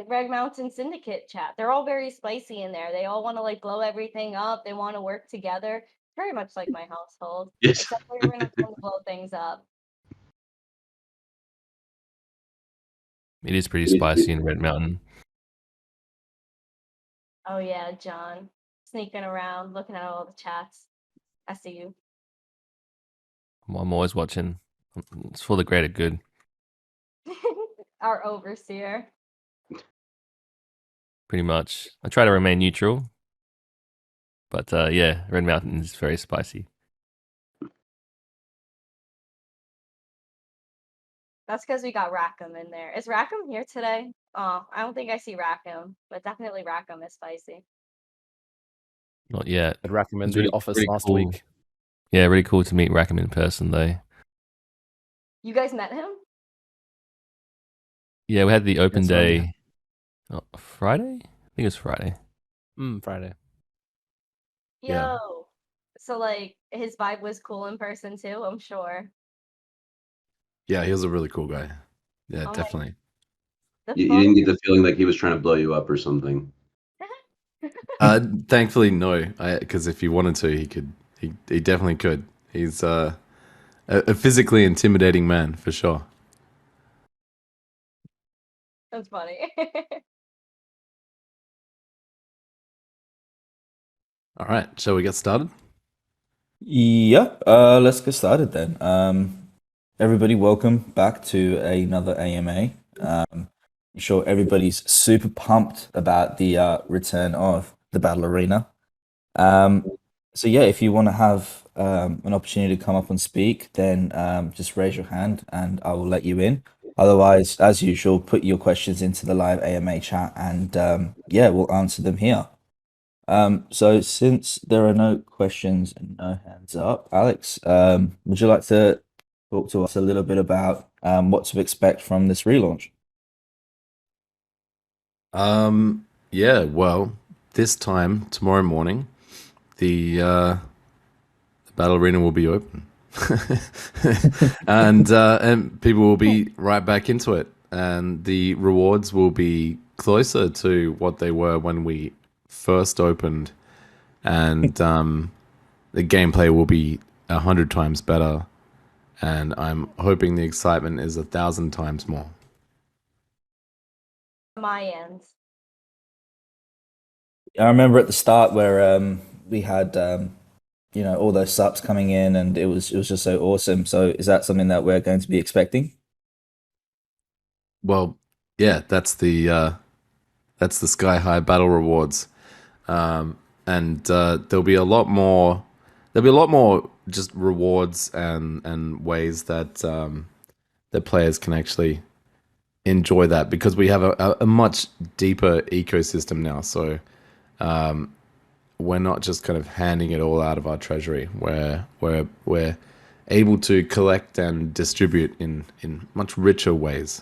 the Red Mountain Syndicate chat. They're all very spicy in there. They all want to like blow everything up. They want to work together. Very much like my household, Yes. except for we're not trying to blow things up. It is pretty spicy in Red Mountain. Oh yeah, John, sneaking around, looking at all the chats. I see you. I'm always watching. It's for the greater good. Our overseer. Pretty much. I try to remain neutral. But yeah, Red Mountain is very spicy. That's because we got Rackham in there. Is Rackham here today? Oh, I don't think I see Rackham, but definitely Rackham is spicy. Not yet. I'd recommend It's the really- office really last cool. week. Yeah, really cool to meet Rackham in person though. You guys met him? Yeah, we had the open That's right, day. Friday? I think it was Friday. Friday. Yo. Yeah. So like his vibe was cool in person too, I'm sure. Yeah, he was a really cool guy. Yeah, Oh my- definitely. The You fun- didn't get the feeling like he was trying to blow you up or something. Thankfully, no. Because if he wanted to, he could. He definitely could. He's a physically intimidating man for sure. That's funny. All right, shall we get started? Yeah, let's get started then. Everybody, welcome back to another AMA. I'm sure everybody's super pumped about the return of the Battle Arena. So yeah, if you want to have an opportunity to come up and speak, then just raise your hand and I will let you in. Otherwise, as usual, put your questions into the live AMA chat and yeah, we'll answer them here. So since there are no questions and no hands up, Alex, would you like to talk to us a little bit about what to expect from this relaunch? Yeah. Well, this time tomorrow morning, the battle arena will be open, and people will be right back into it, and the rewards will be closer to what they were when we first opened, and the gameplay will be 100 times better, and I'm hoping the excitement is 1,000 times more. My end. I remember at the start where we had all those subs coming in and it was just so awesome. So is that something that we're going to be expecting? Well, yeah, that's the Sky High battle rewards, and there'll be a lot more. There'll be a lot more just rewards and ways that that players can actually enjoy that, because we have a much deeper ecosystem now. So we're not just kind of handing it all out of our treasury. We're able to collect and distribute in much richer ways.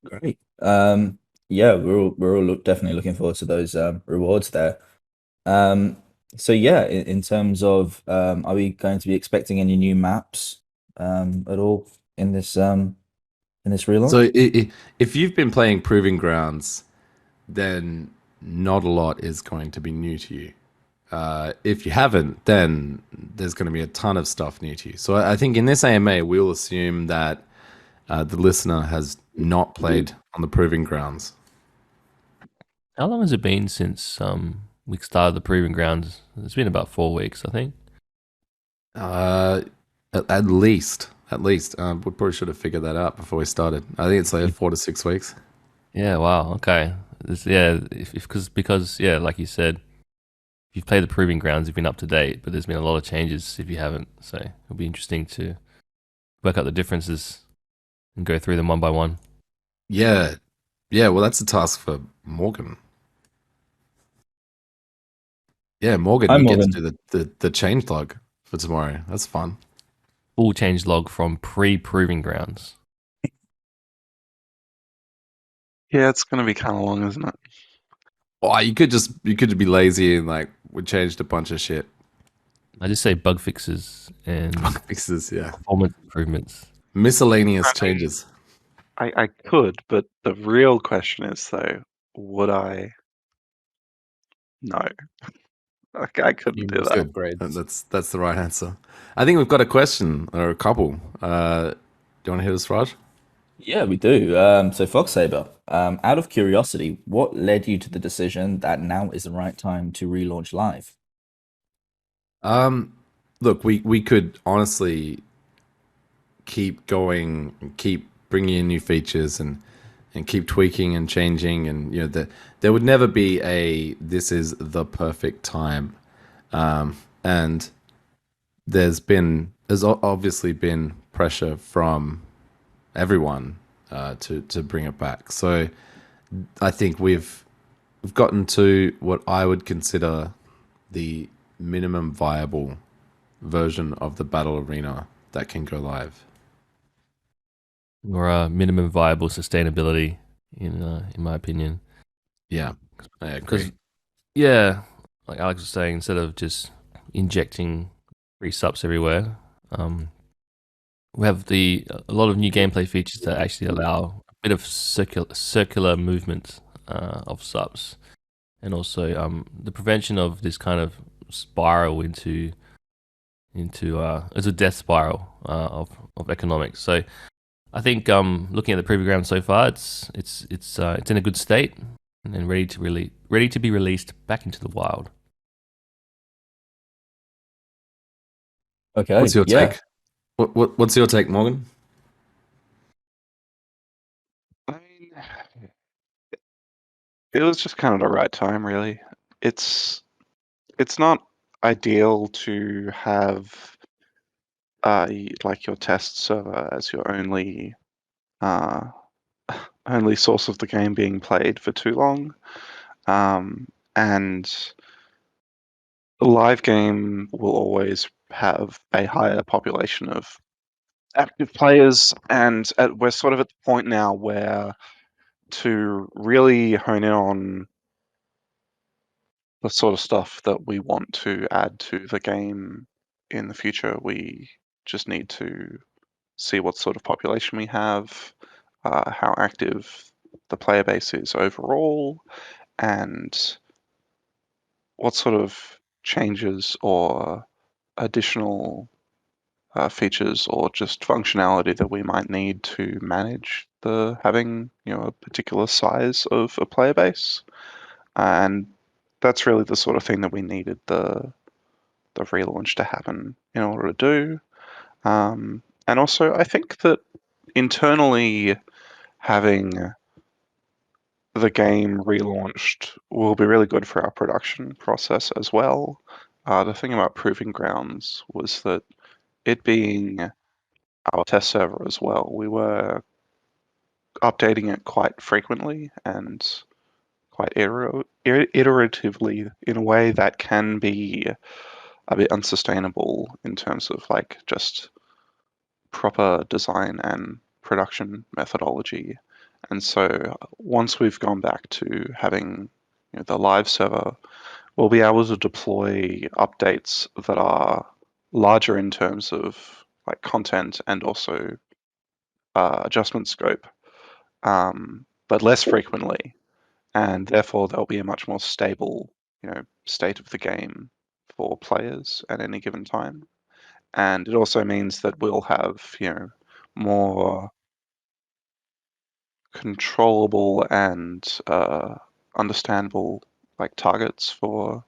Great. Yeah, we're all definitely looking forward to those rewards there. So yeah, in terms of, are we going to be expecting any new maps at all in this relaunch? So if you've been playing Proving Grounds, then not a lot is going to be new to you. If you haven't, then there's going to be a ton of stuff new to you. So I think in this AMA, we'll assume that the listener has not played on the Proving Grounds. How long has it been since we started the Proving Grounds? It's been about 4 weeks, I think. At least. We probably should have figured that out before we started. I think it's like 4 to 6 weeks. Yeah, wow, okay. Because yeah, like you said, if you've played the Proving Grounds, you've been up to date, but there's been a lot of changes if you haven't. So it'll be interesting to work out the differences and go through them one by one. Yeah. Well, that's a task for Morgan. Yeah, Morgan, Hi, you Morgan. get to do the change log for tomorrow. That's fun. Full change log from pre-Proving Grounds. Yeah, it's gonna be kind of long, isn't it? Oh, you could just be lazy and like we changed a bunch of shit. I just say bug fixes and Bug fixes, yeah. performance improvements. Miscellaneous Right. changes. I could, but the real question is though, would I? No, I couldn't do that. And that's the right answer. I think we've got a question or a couple. Do you want to hit us, Raj? Yeah, we do. So Foxsaber, out of curiosity, what led you to the decision that now is the right time to relaunch live? Look, we could honestly keep going, and keep bringing in new features, and keep tweaking and changing, and there would never be a this is the perfect time, and there's obviously been pressure from everyone to bring it back. So I think we've gotten to what I would consider the minimum viable version of the battle arena that can go live. Or minimum viable sustainability, in my opinion. Yeah, I agree. Because yeah, like Alex was saying, instead of just injecting free subs everywhere, we have a lot of new gameplay features that actually allow a bit of circular movement of subs, and also the prevention of this kind of spiral into it's a death spiral of economics. So I think looking at the preview ground so far, it's in a good state and ready to be released back into the wild. Okay. What's your yeah. take? What's your take, Morgan? I mean, it was just kind of the right time, really. It's not ideal to have like your test server as your uh, only source of the game being played for too long, and the live game will always have a higher population of active players, and we're sort of at the point now where to really hone in on the sort of stuff that we want to add to the game in the future, we just need to see what sort of population we have, how active the player base is overall, and what sort of changes or additional features or just functionality that we might need to manage the having a particular size of a player base, and that's really the sort of thing that we needed the relaunch to happen in order to do. And also, I think that internally having the game relaunched will be really good for our production process as well. The thing about Proving Grounds was that it being our test server as well, we were updating it quite frequently and quite iteratively in a way that can be a bit unsustainable in terms of like just proper design and production methodology. And so once we've gone back to having the live server, we'll be able to deploy updates that are larger in terms of like content and also adjustment scope, but less frequently, and therefore there'll be a much more stable, state of the game for players at any given time. And it also means that we'll have, more controllable and understandable like targets for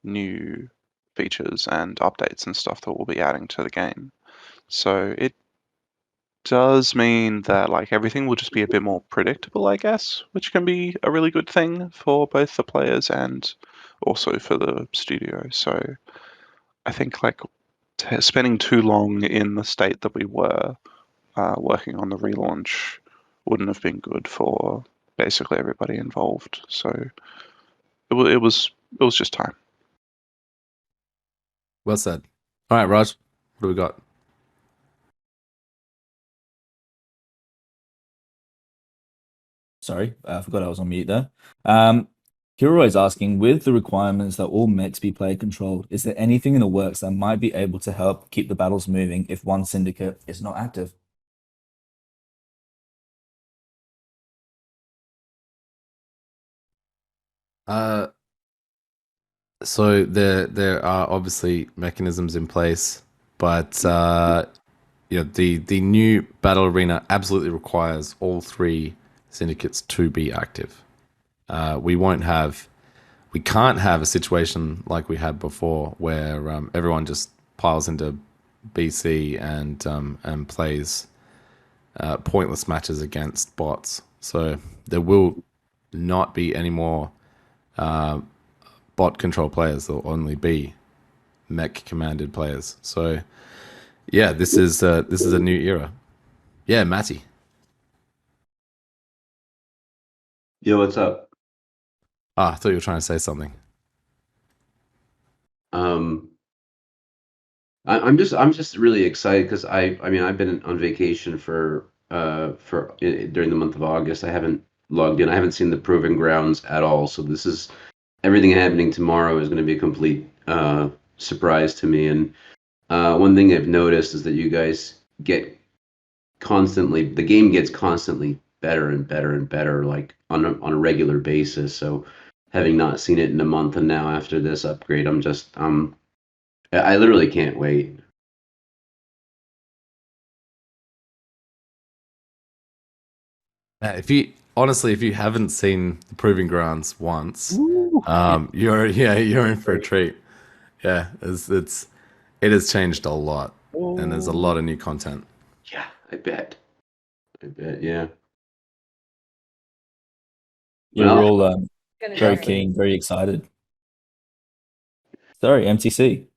new features and updates and stuff that we'll be adding to the game. So it does mean that like everything will just be a bit more predictable, I guess, which can be a really good thing for both the players and also for the studio. So I think like spending too long in the state that we were working on the relaunch wouldn't have been good for basically everybody involved. So it was just time. Well said. All right, Raj, what do we got? Sorry, I forgot I was on mute there. Kiro is asking, with the requirements that all mechs be player controlled, is there anything in the works that might be able to help keep the battles moving if one syndicate is not active? Uh, so there are obviously mechanisms in place, but the new battle arena absolutely requires all three syndicates to be active. We won't have, we can't have a situation like we had before where everyone just piles into BC and plays pointless matches against bots. So there will not be any more bot control players. There'll only be mech commanded players. So yeah, this is a new era. Yeah, Matty. Yo, what's up? Ah, I thought you were trying to say something. Um, I'm just really excited because I mean I've been on vacation during the month of August. I haven't logged in. I haven't seen the proving grounds at all. So this is everything happening tomorrow is going to be a complete surprise to me. And one thing I've noticed is that you guys get the game gets constantly better and better and better, like on a regular basis. So having not seen it in a month and now after this upgrade, I literally can't wait. If you haven't seen the proving grounds once, Ooh. you're in for a treat. Yeah, it has changed a lot, and there's a lot of new content. Yeah, I bet. Yeah. Yeah, we're Well, all Gonna be very great. keen, very excited. Sorry, MTC.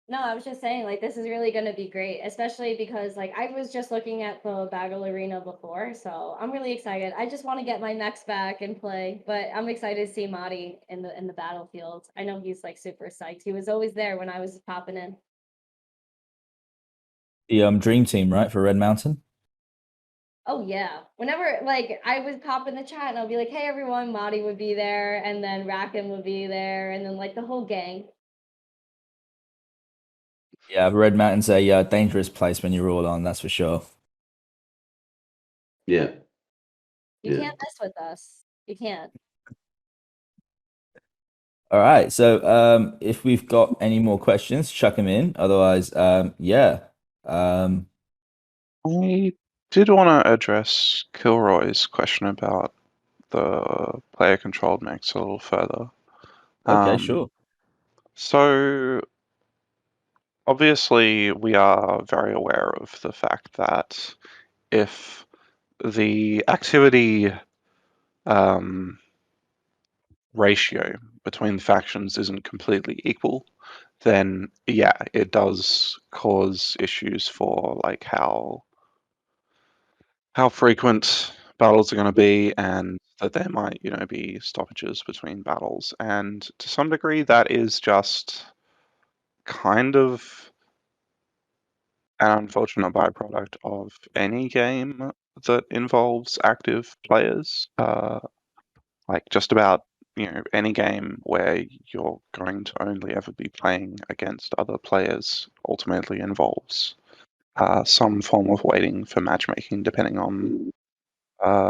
No, I was just saying, like, this is really gonna be great, especially because, like, I was just looking at the battle arena before, so I'm really excited. I just want to get my mechs back and play, but I'm excited to see Madi in the battlefield. I know he's like super psyched. He was always there when I was popping in. The Dream Team, right, for Red Mountain? Oh yeah. Whenever like I would pop in the chat and I'll be like, hey everyone, Madi would be there, and then Rackham would be there, and then like the whole gang. Yeah, Red Mountain's a dangerous place when you're all on, that's for sure. yeah. You Yeah. can't mess with us. You can't. All right, so if we've got any more questions, chuck them in. Otherwise, yeah. I did want to address Kilroy's question about the player controlled mechs a little further. Okay, sure. So obviously we are very aware of the fact that if the activity ratio between the factions isn't completely equal, then yeah, it does cause issues for like how frequent battles are going to be, and that there might, be stoppages between battles. And to some degree, that is just kind of an unfortunate byproduct of any game that involves active players. Like just about, any game where you're going to only ever be playing against other players ultimately involves some form of waiting for matchmaking, depending on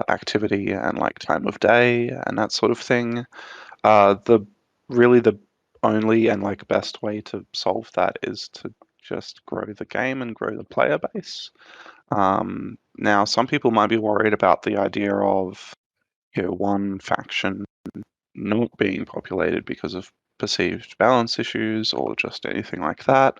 activity and like time of day and that sort of thing. The only and like best way to solve that is to just grow the game and grow the player base. Now, some people might be worried about the idea of one faction not being populated because of perceived balance issues or just anything like that.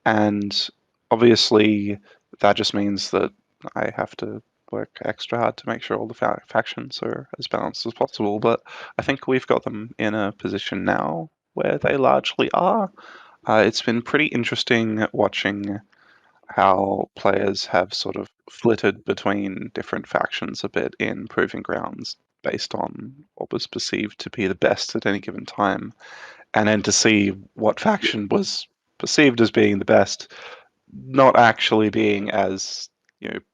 And obviously, that just means that I have to work extra hard to make sure all the factions are as balanced as possible. But I think we've got them in a position now where they largely are. It's been pretty interesting watching how players have sort of flitted between different factions a bit in Proving Grounds based on what was perceived to be the best at any given time, and then to see what faction was perceived as being the best not actually being as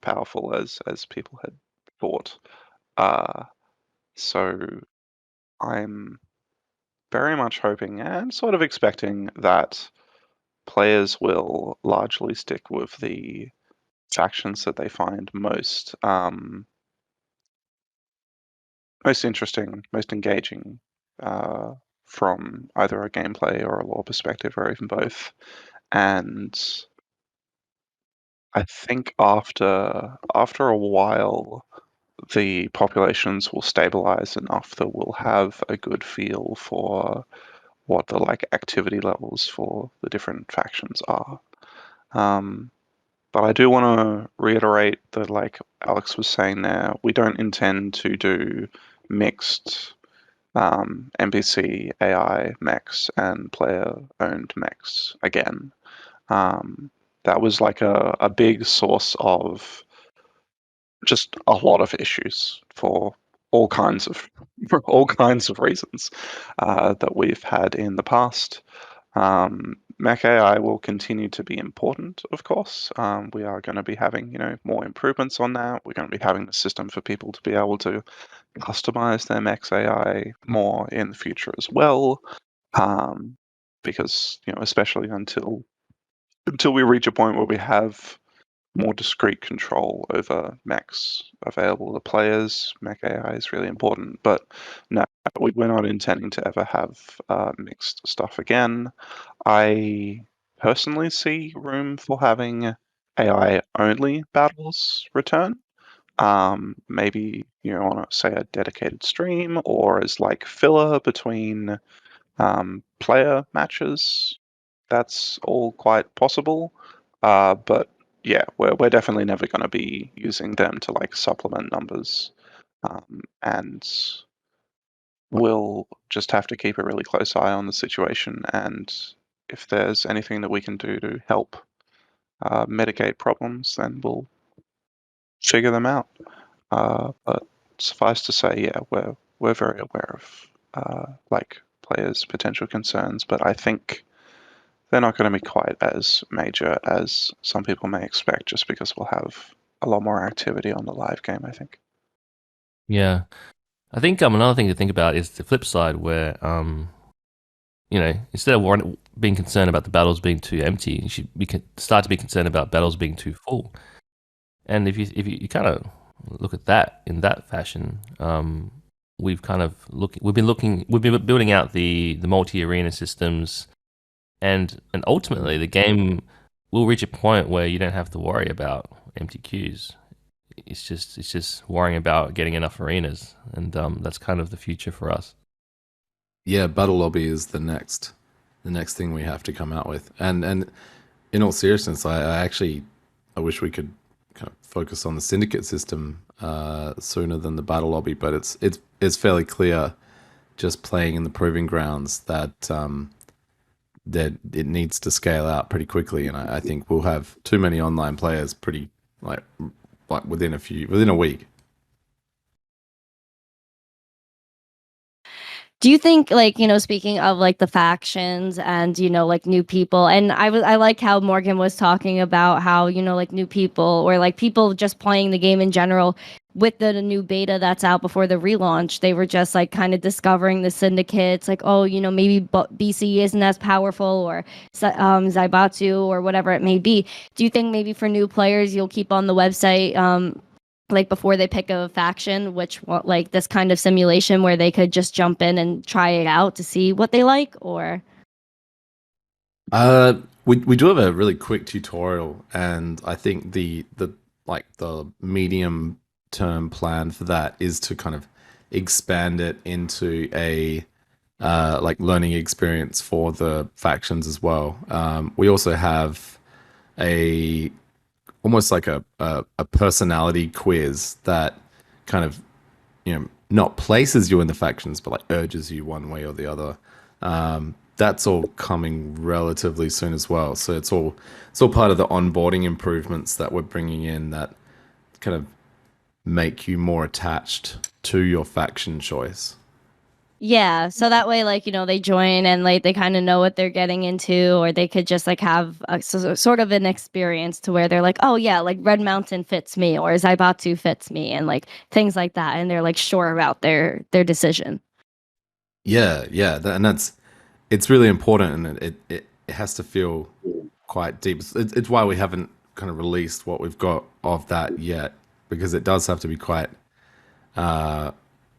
powerful as people had thought. So I'm very much hoping and sort of expecting that players will largely stick with the factions that they find most most interesting, most engaging from either a gameplay or a lore perspective, or even both. And I think after a while, the populations will stabilize enough that we'll have a good feel for what the like activity levels for the different factions are. But I do want to reiterate that, like Alex was saying there, we don't intend to do mixed NPC, AI mechs, and player-owned mechs again. That was like a big source of just a lot of issues for all kinds of reasons that we've had in the past. Mech AI will continue to be important, of course. We are going to be having, more improvements on that. We're going to be having the system for people to be able to customize their Mech AI more in the future as well. Because, especially until we reach a point where we have more discrete control over mechs available to players, Mech AI is really important. But no, we're not intending to ever have mixed stuff again. I personally see room for having AI-only battles return. Maybe, on say a dedicated stream, or as like filler between player matches. That's all quite possible. But yeah, we're definitely never going to be using them to like supplement numbers. And we'll just have to keep a really close eye on the situation, and if there's anything that we can do to help mitigate problems, then we'll figure them out. But suffice to say, yeah, we're very aware of like players' potential concerns, but I think they're not going to be quite as major as some people may expect, just because we'll have a lot more activity on the live game, I think. Yeah, I think another thing to think about is the flip side, where instead of being concerned about the battles being too empty, you should start to be concerned about battles being too full. And if you kind of look at that in that fashion, we've been building out the multi-arena systems, and ultimately the game will reach a point where you don't have to worry about empty queues. It's just worrying about getting enough arenas, and that's kind of the future for us. Yeah, Battle Lobby is the next thing we have to come out with. And in all seriousness, I wish we could kind of focus on the syndicate system sooner than the Battle Lobby, but it's fairly clear just playing in the proving grounds that that it needs to scale out pretty quickly, and I think we'll have too many online players pretty like within a week. Do you think, like, speaking of like the factions and, like new people, and I like how Morgan was talking about how, like new people or like people just playing the game in general with the new beta that's out before the relaunch, they were just like kind of discovering the syndicates, like, oh, maybe BC isn't as powerful, or Zaibatsu or whatever it may be. Do you think maybe for new players you'll keep on the website like before they pick a faction, which like this kind of simulation where they could just jump in and try it out to see what they like? Or we do have a really quick tutorial, and I think the medium term plan for that is to kind of expand it into a like learning experience for the factions as well. We also have almost like a personality quiz that kind of, not places you in the factions, but like urges you one way or the other. That's all coming relatively soon as well. So it's all part of the onboarding improvements that we're bringing in that kind of make you more attached to your faction choice. yeah, so that way, like, they join and like they kind of know what they're getting into, or they could just like have sort of an experience to where they're like, oh yeah, like Red Mountain fits me, or Zaibatsu fits me, and like things like that, and they're like sure about their decision. Yeah, and it's really important, and it has to feel quite deep. It's why we haven't kind of released what we've got of that yet, because it does have to be quite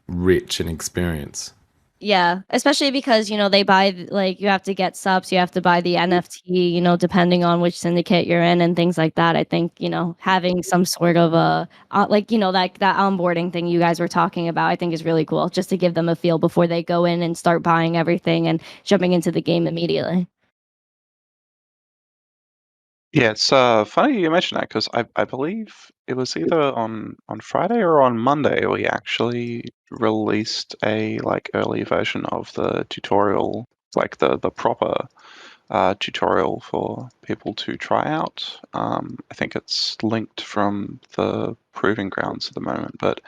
rich an experience. Yeah, especially because, they buy like you have to get subs, you have to buy the NFT, depending on which syndicate you're in and things like that. I think, having some sort of like, like that onboarding thing you guys were talking about, I think is really cool just to give them a feel before they go in and start buying everything and jumping into the game immediately. Yeah, it's funny you mentioned that because I believe it was either on Friday or on Monday we actually released a like early version of the tutorial, like the proper tutorial for people to try out. I think it's linked from the Proving Grounds at the moment, but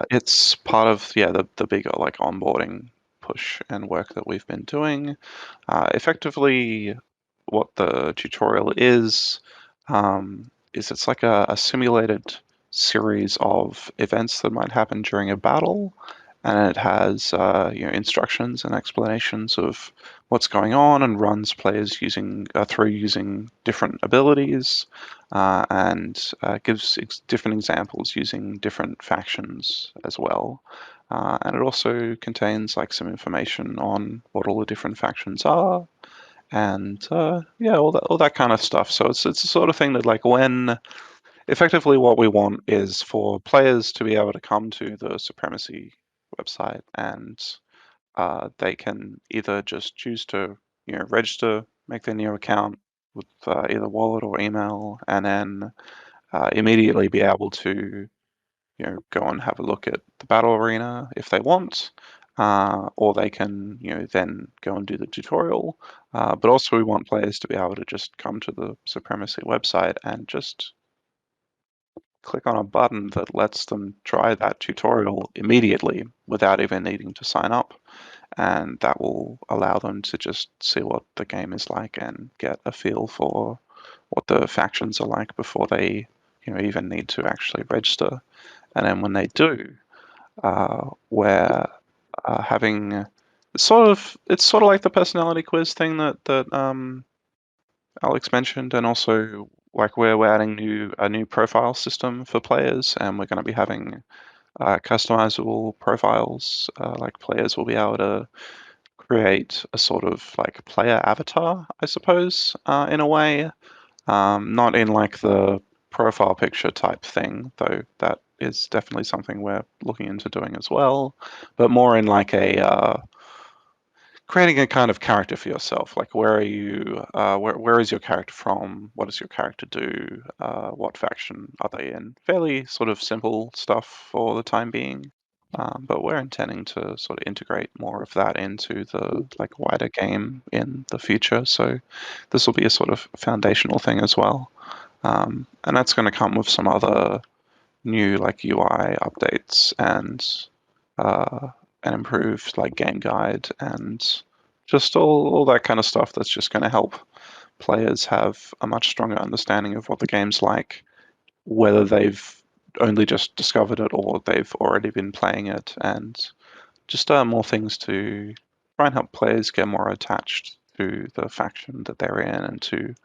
it's part of the bigger like onboarding push and work that we've been doing. Effectively, what the tutorial is it's like a simulated series of events that might happen during a battle, and it has instructions and explanations of what's going on, and runs players through using different abilities, and gives different examples using different factions as well. And it also contains like some information on what all the different factions are, and all that kind of stuff. So it's the sort of thing that like when effectively what we want is for players to be able to come to the Supremacy website, and they can either just choose to register, make their new account with either wallet or email, and then immediately be able to go and have a look at the battle arena if they want, or they can then go and do the tutorial. But also we want players to be able to just come to the Supremacy website and just click on a button that lets them try that tutorial immediately without even needing to sign up. And that will allow them to just see what the game is like and get a feel for what the factions are like before they even need to actually register. And then when they do, we're having it's sort of like the personality quiz thing that Alex mentioned, and also like we're adding a new profile system for players, and we're going to be having customizable profiles. Like players will be able to create a sort of like player avatar, I suppose, in a way. Not in like the profile picture type thing, though that is definitely something we're looking into doing as well, but more in like creating a kind of character for yourself. Like where are you, where is your character from? What does your character do? What faction are they in? Fairly sort of simple stuff for the time being. But we're intending to sort of integrate more of that into the like wider game in the future. So this will be a sort of foundational thing as well. And that's going to come with some other new like UI updates and an improved like game guide and just all that kind of stuff that's just going to help players have a much stronger understanding of what the game's like, whether they've only just discovered it or they've already been playing it, and just more things to try and help players get more attached to the faction that they're in and to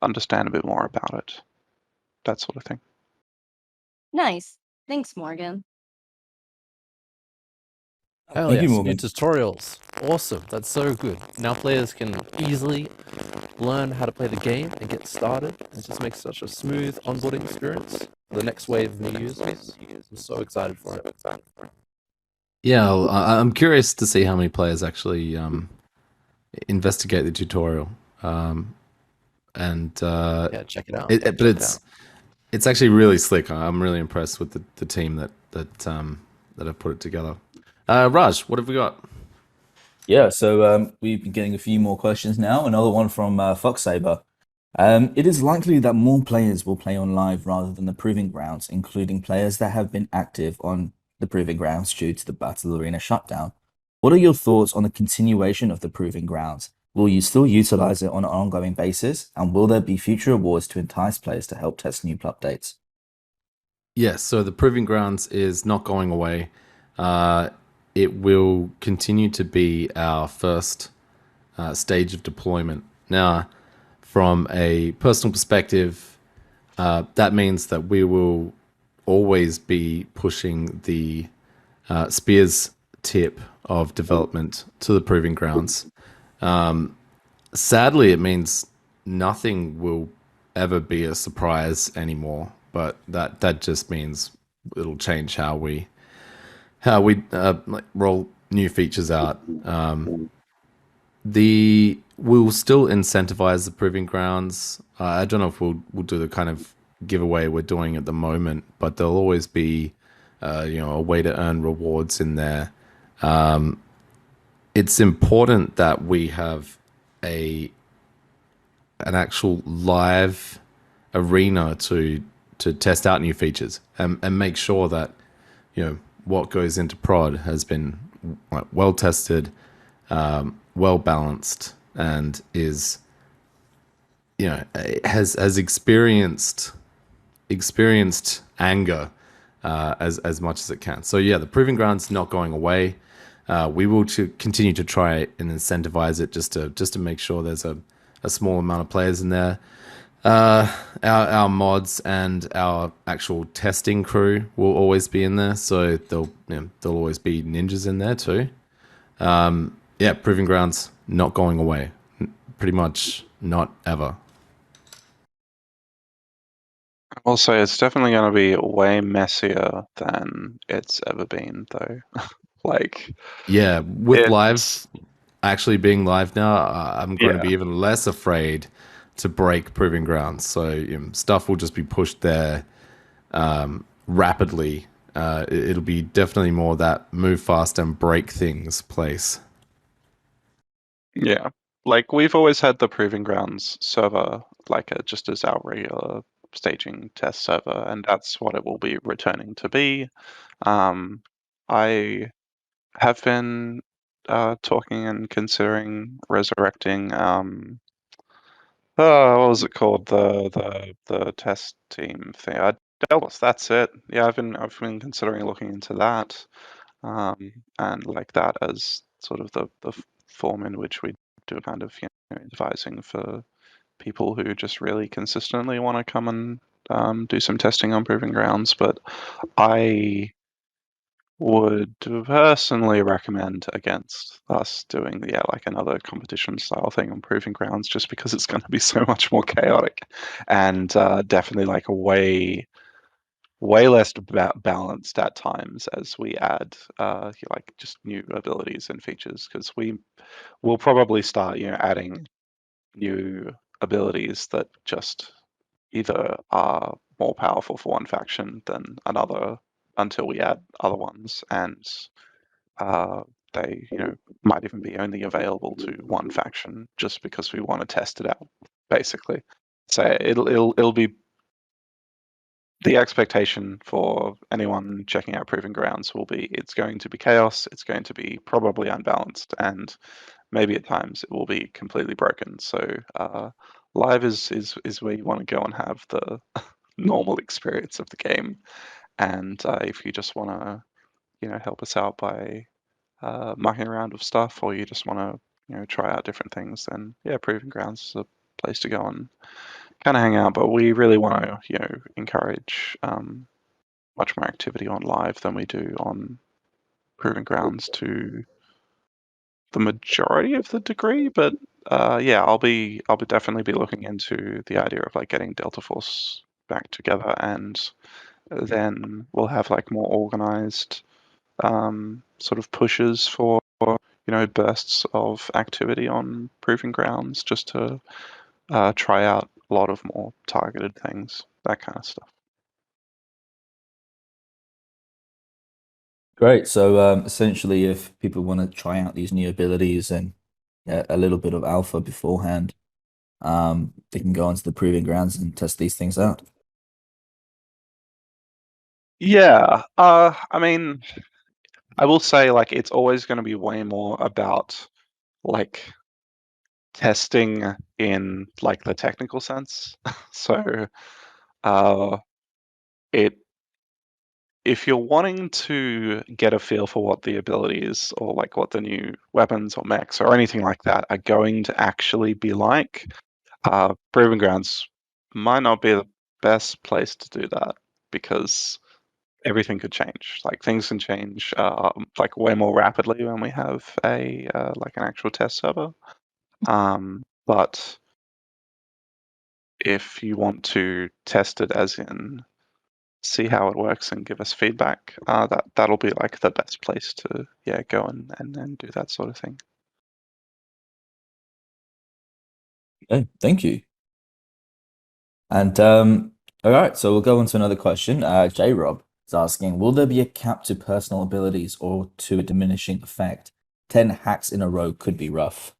understand a bit more about it, that sort of thing. Nice. Thanks, Morgan. Hell Thank you, yes, new Morgan. tutorials. Awesome, that's so good. Now players can easily learn how to play the game and get started. It just makes such a smooth onboarding experience for the next wave of new users. I'm so excited for it. Yeah, I'm curious to see how many players actually investigate the tutorial. Yeah, check it out. But it's actually really slick. I'm really impressed with the team that have put it together. Raj, what have we got? Yeah, so we've been getting a few more questions now. Another one from Foxsaber. It is likely that more players will play on live rather than the Proving Grounds, including players that have been active on the Proving Grounds due to the Battle Arena shutdown. What are your thoughts on the continuation of the Proving Grounds? Will you still utilize it on an ongoing basis? And will there be future awards to entice players to help test new updates? Yes, so the Proving Grounds is not going away. It will continue to be our first stage of deployment. Now, from a personal perspective, that means that we will always be pushing the Spear's tip of development to the Proving Grounds. Sadly, it means nothing will ever be a surprise anymore. But that just means it'll change how we like roll new features out. We'll still incentivize the Proving Grounds. I don't know if we'll do the kind of giveaway we're doing at the moment, but there'll always be a way to earn rewards in there. It's important that we have an actual live arena to test out new features and make sure that what goes into prod has been well tested, well balanced, and is has experienced anger as much as it can. So yeah, the Proving Ground's not going away. We will continue to try and incentivize it just to make sure there's a small amount of players in there. Our mods and our actual testing crew will always be in there, so there'll always be ninjas in there too. Proving Grounds not going away, pretty much not ever. I will say it's definitely going to be way messier than it's ever been, though. Yeah, with it's- live actually being live now, I'm going to Yeah. be even less afraid to break Proving Grounds. So stuff will just be pushed there rapidly. It'll be definitely more that move fast and break things place. Yeah, we've always had the Proving Grounds server just as our regular staging test server, and that's what it will be returning to be. I have been talking and considering resurrecting what was it called? The test team thing. Delpos, that's it. Yeah, I've been considering looking into that. And that as sort of the form in which we do kind of advising for people who just really consistently want to come and do some testing on Proving Grounds. But I would personally recommend against us doing another competition style thing on Proving Grounds, just because it's going to be so much more chaotic and definitely way less balanced at times as we add just new abilities and features, because we will probably start adding new abilities that just either are more powerful for one faction than another until we add other ones, and they might even be only available to one faction just because we want to test it out, basically. So it'll be the expectation for anyone checking out Proving Grounds will be it's going to be chaos, it's going to be probably unbalanced, and maybe at times it will be completely broken. So live is where you want to go and have the normal experience of the game. And if you just want to help us out by mucking around with stuff, or you just want to try out different things, then yeah, Proving Grounds is a place to go and kind of hang out. But we really want to encourage much more activity on live than we do on Proving Grounds to the majority of the degree. But yeah, I'll definitely be looking into the idea of getting Delta Force back together, and then we'll have more organized sort of pushes for bursts of activity on Proving Grounds, just to try out a lot of more targeted things, that kind of stuff. Great. So essentially, if people want to try out these new abilities and a little bit of alpha beforehand, they can go onto the Proving Grounds and test these things out. Yeah, I mean, I will say it's always going to be way more about testing in the technical sense. So if you're wanting to get a feel for what the abilities or what the new weapons or mechs or anything like that are going to actually be like, Proving Grounds might not be the best place to do that, because everything could change. Like things can change like way more rapidly when we have a like an actual test server. But if you want to test it as in see how it works and give us feedback, that'll be like the best place to go and do that sort of thing. Okay, thank you. And all right, so we'll go on to another question. J Rob is asking, will there be a cap to personal abilities or to a diminishing effect? 10 hacks in a row could be rough.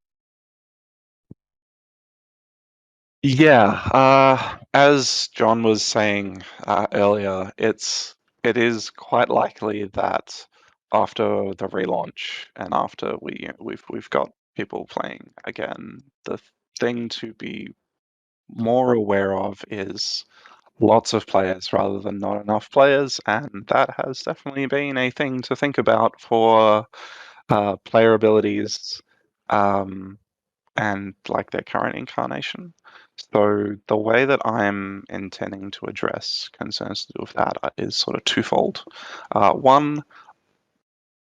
Yeah, as John was saying earlier, it is quite likely that after the relaunch and after we've got people playing again, the thing to be more aware of is lots of players rather than not enough players, and that has definitely been a thing to think about for player abilities. And like their current incarnation. So the way that I'm intending to address concerns to do with that is sort of twofold. One,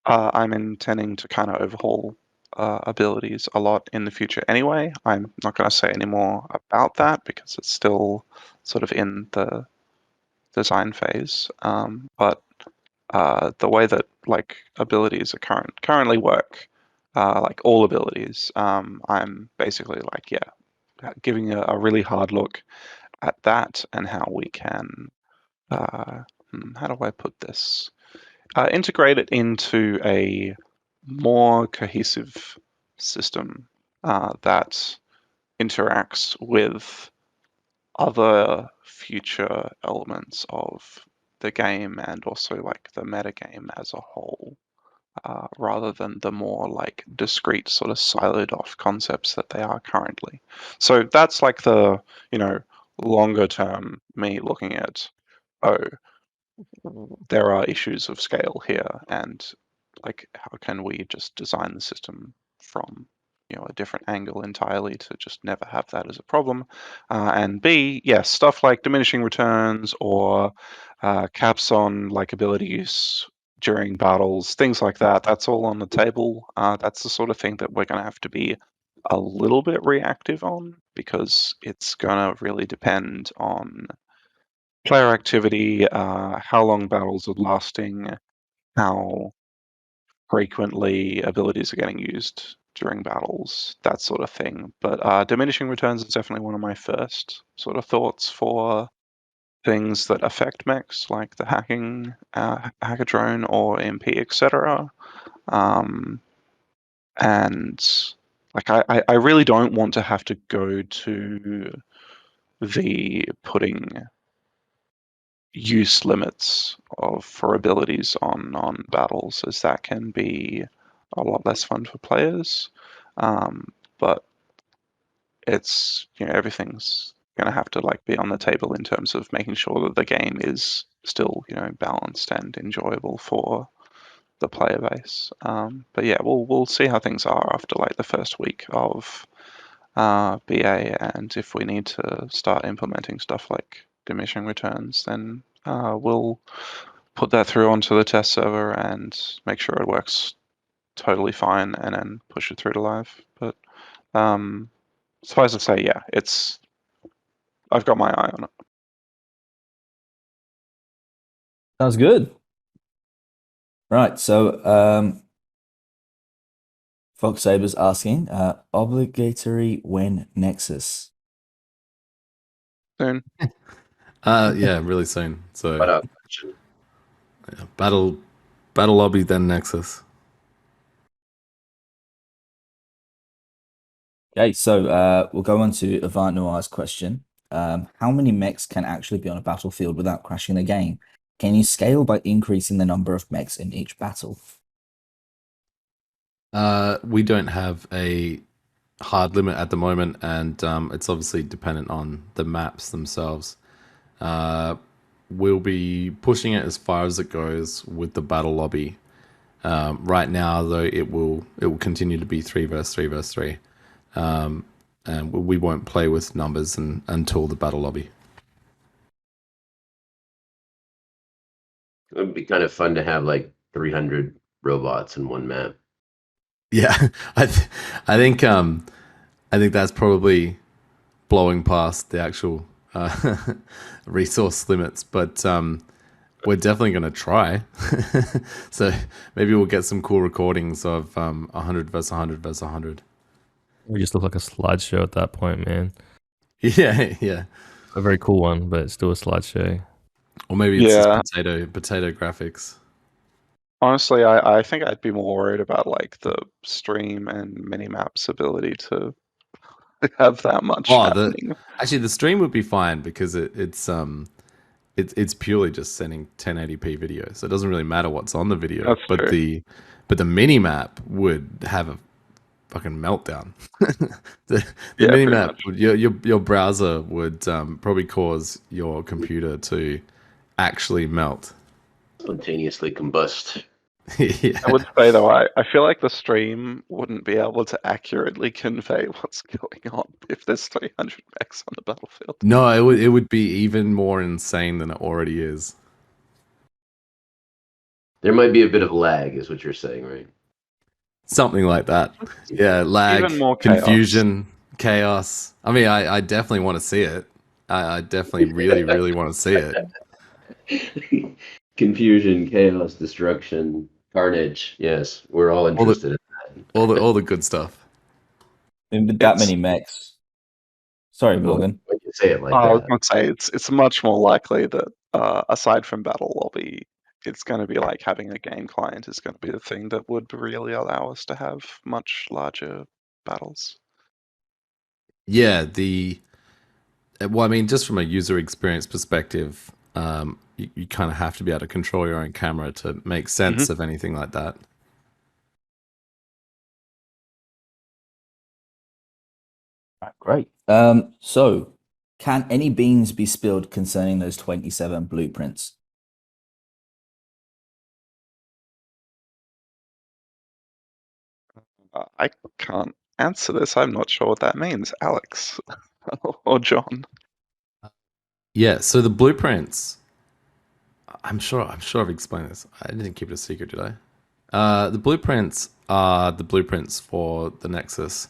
I'm intending to kind of overhaul abilities a lot in the future anyway. I'm not going to say any more about that because it's still sort of in the design phase. But the way that like abilities are currently work, like all abilities, I'm basically like giving a really hard look at that and how we can how do I put this? Integrate it into a more cohesive system that interacts with other future elements of the game and also like the metagame as a whole, rather than the more like discrete sort of siloed off concepts that they are currently. So that's like the, longer term me looking at, oh, there are issues of scale here, and like how can we just design the system from a different angle entirely to just never have that as a problem. And B, yes, stuff like diminishing returns or caps on like ability use during battles, things like that, that's all on the table. That's the sort of thing that we're going to have to be a little bit reactive on, because it's going to really depend on player activity, how long battles are lasting, how frequently abilities are getting used during battles, that sort of thing. But diminishing returns is definitely one of my first sort of thoughts for things that affect mechs, like the hacking, hacker drone or MP, etc. And like I really don't want to have to go to the putting use limits for abilities on battles, as that can be a lot less fun for players. But it's everything's gonna have to like be on the table in terms of making sure that the game is still balanced and enjoyable for the player base. But yeah, we'll see how things are after like the first week of BA, and if we need to start implementing stuff like diminishing returns, then we'll put that through onto the test server and make sure it works totally fine, and then push it through to live. But suffice to say, yeah, I've got my eye on it. Sounds good. Right, so Fox Saber's asking, obligatory when Nexus? Soon. Yeah, really soon. So But yeah, battle lobby, then Nexus. Okay, so we'll go on to Avant Noir's question. How many mechs can actually be on a battlefield without crashing the game? Can you scale by increasing the number of mechs in each battle? We don't have a hard limit at the moment, and it's obviously dependent on the maps themselves. We'll be pushing it as far as it goes with the battle lobby. Right now, though, it will continue to be 3 versus 3 versus 3, and we won't play with numbers until the battle lobby. It would be kind of fun to have like 300 robots in one map. Yeah, I think that's probably blowing past the actual resource limits, but we're definitely going to try. So maybe we'll get some cool recordings of 100 versus 100 versus 100. We just look like a slideshow at that point, man. Yeah, yeah. A very cool one, but still a slideshow. Or maybe it's Yeah. just potato graphics. Honestly, I think I'd be more worried about like the stream and Minimap's ability to have that much happening. Actually the stream would be fine because it's purely just sending 1080p video, so it doesn't really matter what's on the video. That's but true. the mini map would have a fucking meltdown. the Yeah, mini pretty map much. would, your browser would probably cause your computer to actually melt. Spontaneously combust. Yeah. I would say though, I feel like the stream wouldn't be able to accurately convey what's going on if there's 300 mechs on the battlefield. No, it would be even more insane than it already is. There might be a bit of lag, is what you're saying, right? Something like that. Yeah, lag, Even more chaos. confusion, chaos. I mean, I definitely want to see it. I definitely really, really want to see it. Confusion, chaos, destruction, carnage. Yes, we're all interested in that. All the good stuff. And with that many mechs. Sorry, Morgan. When you say it like I was that. going to say it's much more likely that aside from battle lobby, it's going to be like having a game client is going to be the thing that would really allow us to have much larger battles. Yeah, well, I mean, just from a user experience perspective, you kind of have to be able to control your own camera to make sense of anything like that. Right, great. So, can any beans be spilled concerning those 27 blueprints? I can't answer this. I'm not sure what that means, Alex or John. Yeah, so the blueprints. I'm sure I've explained this. I didn't keep it a secret, did I? The blueprints are the blueprints for the Nexus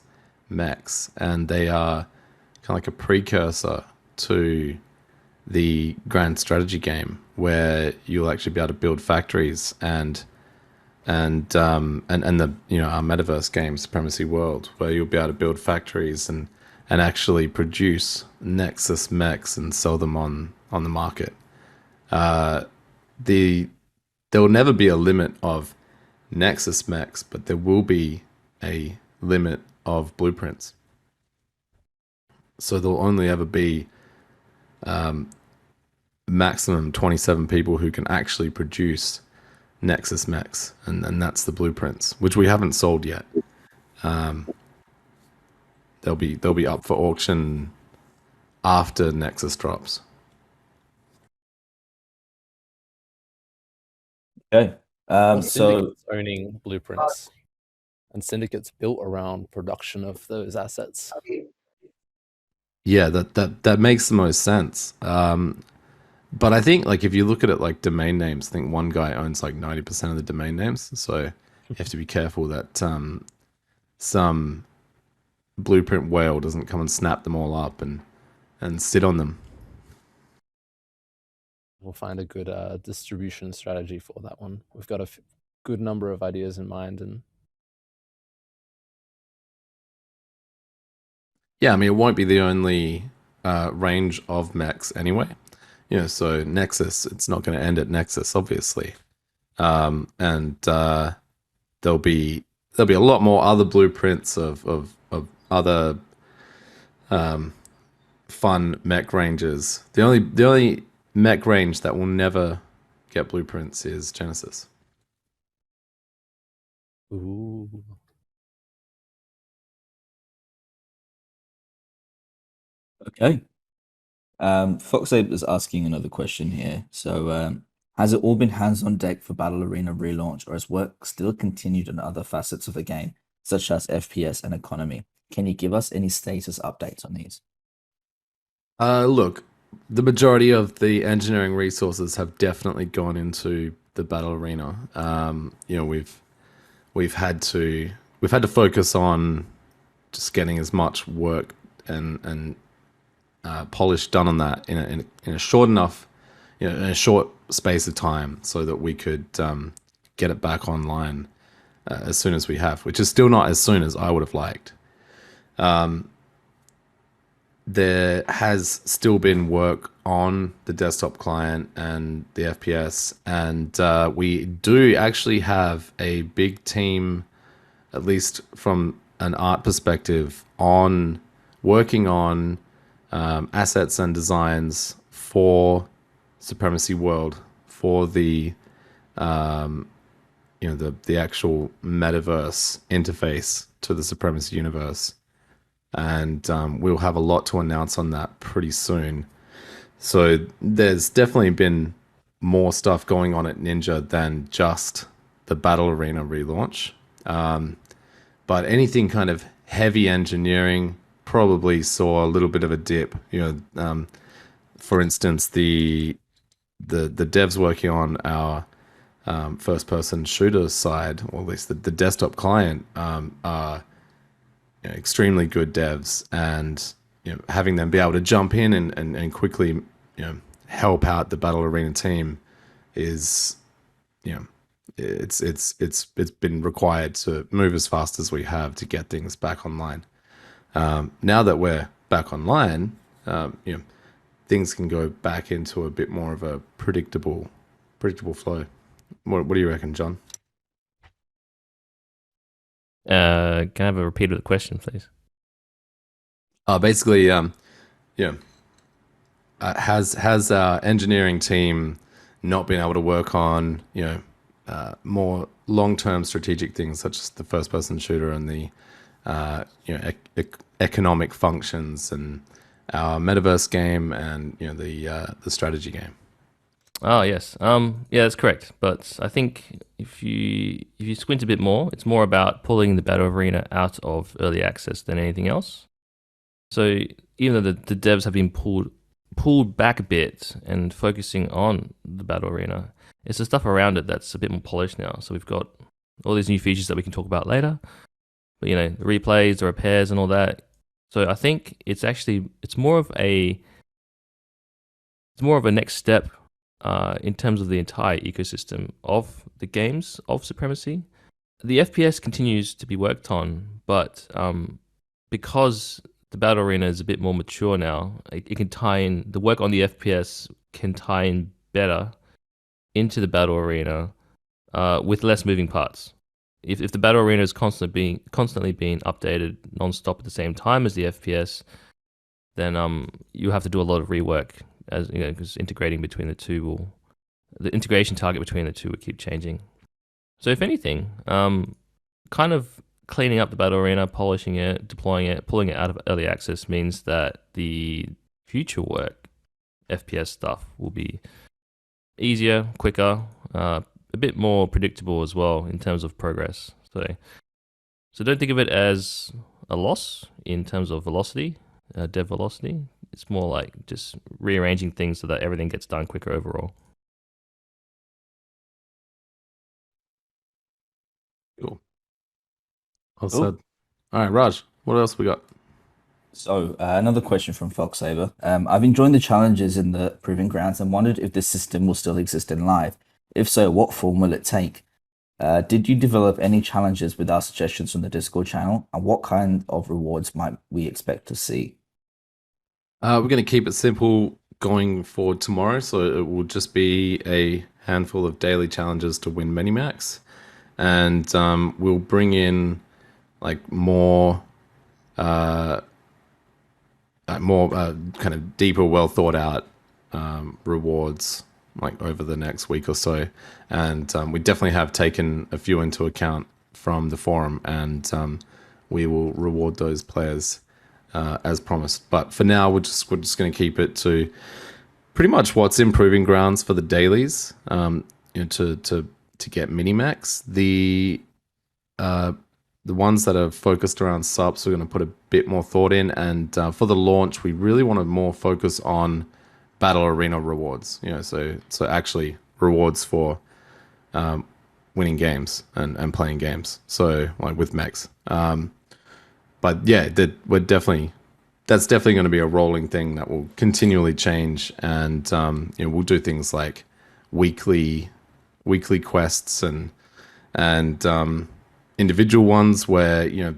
mechs, and they are kind of like a precursor to the grand strategy game, where you'll actually be able to build factories and the our metaverse game Supremacy World, where you'll be able to build factories and actually produce Nexus mechs and sell them on the market. There will never be a limit of Nexus mechs, but there will be a limit of blueprints. So there'll only ever be maximum 27 people who can actually produce Nexus mechs, and that's the blueprints, which we haven't sold yet. They'll be up for auction after Nexus drops. Okay. So Syndicates owning blueprints, and syndicates built around production of those assets. Yeah, that makes the most sense. But I think, like, if you look at it like domain names, I think one guy owns like 90% of the domain names. So you have to be careful that some blueprint whale doesn't come and snap them all up and sit on them. We'll find a good distribution strategy for that one. We've got a good number of ideas in mind, and yeah, I mean, it won't be the only range of mechs anyway. So Nexus, it's not going to end at Nexus, obviously. And there'll be a lot more other blueprints of other fun mech ranges. The only mech range that will never get blueprints is Genesis. ooh, okay. Foxape is asking another question here. So, has it all been hands on deck for Battle Arena relaunch, or has work still continued on other facets of the game, such as FPS and economy? Can you give us any status updates on these? Look, the majority of the engineering resources have definitely gone into the battle arena. We've had to focus on just getting as much work and polish done on that in a short enough, in a short space of time, so that we could get it back online as soon as we have, which is still not as soon as I would have liked. There has still been work on the desktop client and the FPS, and we do actually have a big team, at least from an art perspective, on working on assets and designs for Supremacy World, for the the actual metaverse interface to the Supremacy universe. And we'll have a lot to announce on that pretty soon. So there's definitely been more stuff going on at Ninja than just the Battle Arena relaunch. But anything kind of heavy engineering probably saw a little bit of a dip. For instance, the devs working on our first-person shooter side, or at least the desktop client, are extremely good devs, and having them be able to jump in and quickly help out the battle arena team is it's been required to move as fast as we have to get things back online. Now that we're back online, things can go back into a bit more of a predictable flow. What do you reckon, John? Can I have a repeat of the question, please? Basically, has our engineering team not been able to work on more long-term strategic things, such as the first-person shooter and the economic functions and our metaverse game and the strategy game? Oh yes, yeah, that's correct. But I think if you squint a bit more, it's more about pulling the battle arena out of early access than anything else. So even though the devs have been pulled back a bit and focusing on the battle arena, it's the stuff around it that's a bit more polished now. So we've got all these new features that we can talk about later, but the replays, the repairs, and all that. So I think it's more of a next step in terms of the entire ecosystem of the games of Supremacy. The FPS continues to be worked on, but because the battle arena is a bit more mature now, it can tie in, the work on the FPS can tie in better into the battle arena with less moving parts. If the battle arena is constantly being updated non-stop at the same time as the FPS, then you have to do a lot of rework, as because integrating between the two the integration target between the two will keep changing. So if anything, kind of cleaning up the battle arena, polishing it, deploying it, pulling it out of early access means that the future work, FPS stuff, will be easier, quicker, a bit more predictable as well in terms of progress. So don't think of it as a loss in terms of velocity, dev velocity. It's more like just rearranging things so that everything gets done quicker overall. Cool. All said. All right, Raj, what else we got? So, another question from Foxsaber. I've enjoyed the challenges in the Proving Grounds and wondered if this system will still exist in live. If so, what form will it take? Did you develop any challenges with our suggestions from the Discord channel? And what kind of rewards might we expect to see? We're going to keep it simple going forward tomorrow, so it will just be a handful of daily challenges to win Minimax. And we'll bring in more kind of deeper, well thought out rewards over the next week or so. And we definitely have taken a few into account from the forum, and we will reward those players as promised. But for now, we're just going to keep it to pretty much what's in Proving Grounds for the dailies, to get Minimax. The ones that are focused around subs, we're going to put a bit more thought in. And for the launch, we really want to more focus on battle arena rewards. So actually rewards for winning games and playing games. So like with mechs. But yeah, that's definitely going to be a rolling thing that will continually change, and we'll do things like weekly quests and individual ones where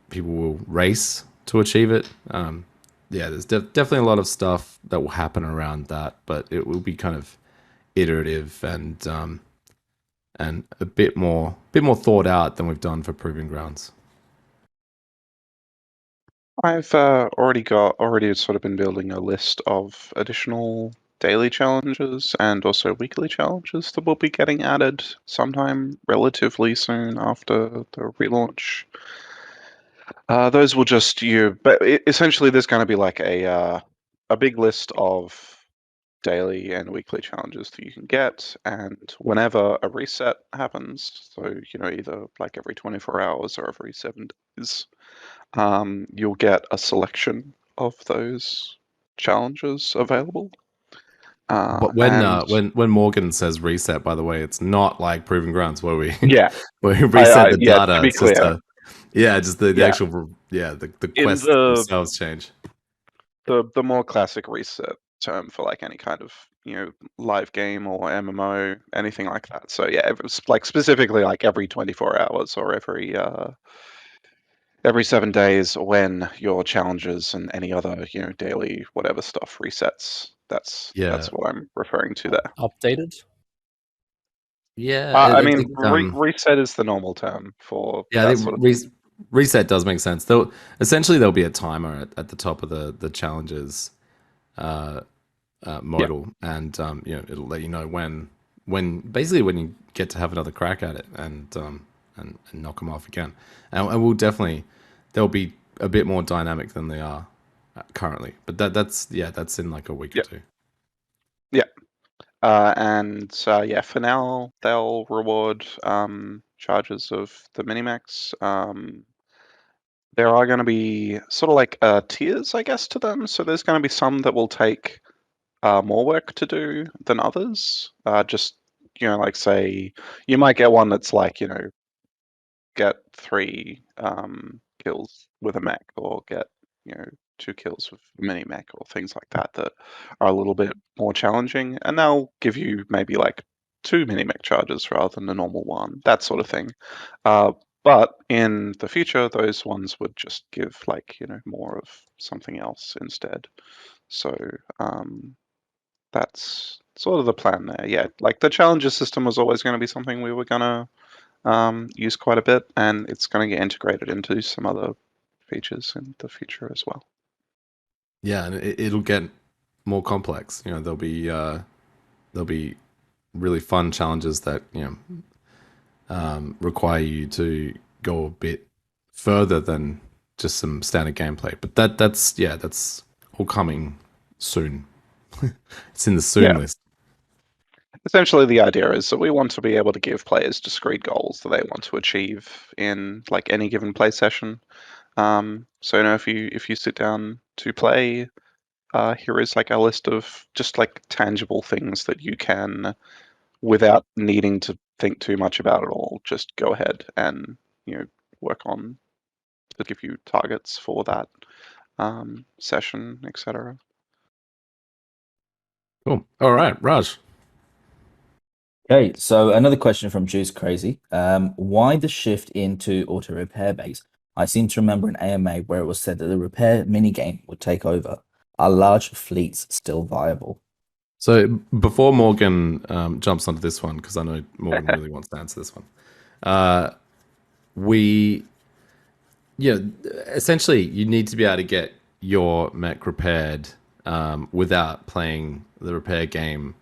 people will race to achieve it. Yeah, there's definitely a lot of stuff that will happen around that, but it will be kind of iterative and a bit more thought out than we've done for Proving Grounds. I've already sort of been building a list of additional daily challenges and also weekly challenges that will be getting added sometime relatively soon after the relaunch. Those will just but essentially there's going to be like a big list of daily and weekly challenges that you can get, and whenever a reset happens, so either like every 24 hours or every 7 days, you'll get a selection of those challenges available. But And when Morgan says reset, by the way, it's not like Proving Grounds where we yeah, where we reset the yeah, data. to be It's just clear, just the yeah, actual the in quests themselves change. the more classic reset term for like any kind of live game or MMO, anything like that. So yeah, it was like specifically like every 24 hours or every 7 days when your challenges and any other daily whatever stuff resets. That's Yeah, what I'm referring to there. Updated. yeah. I I mean, think reset is the normal term for yeah, I that think sort of thing. reset does make sense. There'll be a timer at the top of the challenges Yeah, modal, and it'll let you know when basically when you get to have another crack at it and knock them off again. And we'll definitely they'll be a bit more dynamic than they are currently. But that's in like a week yeah, or two. yeah. Yeah, for now they'll reward charges of the Minimax. There are going to be sort of like tiers, I guess, to them. So there's going to be some that will take more work to do than others. Just like say you might get one that's like get 3 kills with a mech, or get 2 kills with a mini mech, or things like that that are a little bit more challenging, and they'll give you maybe like 2 mini mech charges rather than the normal one, that sort of thing. But in the future, those ones would just give like more of something else instead. So that's sort of the plan there. Yeah, like the challenges system was always going to be something we were going to use quite a bit, and it's going to get integrated into some other features in the future as well. Yeah, and it'll get more complex. There'll be really fun challenges that require you to go a bit further than just some standard gameplay. But that's all coming soon. It's in the soon Yeah. list. Essentially, the idea is that we want to be able to give players discrete goals that they want to achieve in like any given play session. So if you sit down to play, here is like a list of just like tangible things that you can, without needing to think too much about it all, just go ahead and work on to give you targets for that session, etc. Cool. All right, Raj. Okay, so another question from Juice Crazy. Why the shift into auto repair base? I seem to remember an AMA where it was said that the repair minigame would take over. Are large fleets still viable? So before Morgan jumps onto this one, because I know Morgan really wants to answer this one, essentially you need to be able to get your mech repaired without playing the repair game,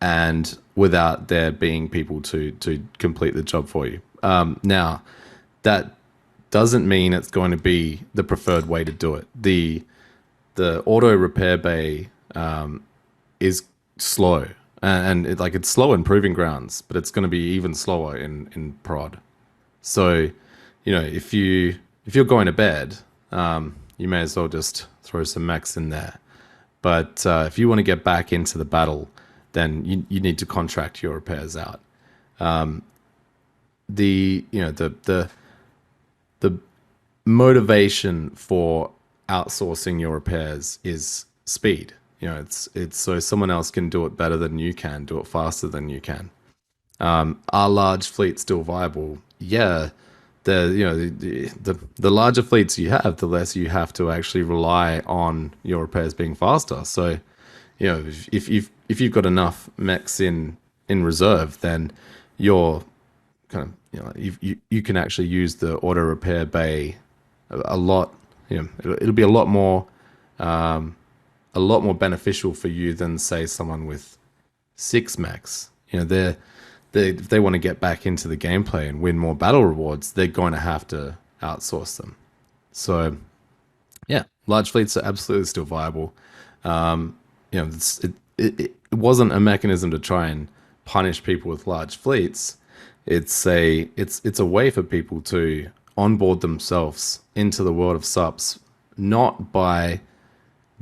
and without there being people to complete the job for you. Now, that doesn't mean it's going to be the preferred way to do it. The auto repair bay is slow, and it's slow in Proving Grounds, but it's going to be even slower in prod. So, if you're going to bed, you may as well just throw some mechs in there. But if you want to get back into the battle, then you need to contract your repairs out. The motivation for outsourcing your repairs is speed. It's so someone else can do it better than you can, do it faster than you can. Are large fleets still viable? Yeah, the larger fleets you have, the less you have to actually rely on your repairs being faster. So, if you've got enough mechs in reserve, then you're kind of you can actually use the auto repair bay a lot. It'll be a lot more beneficial for you than say someone with 6 mechs. If they want to get back into the gameplay and win more battle rewards, they're going to have to outsource them. So, yeah, large fleets are absolutely still viable. It wasn't a mechanism to try and punish people with large fleets. It's a way for people to onboard themselves into the world of subs, not by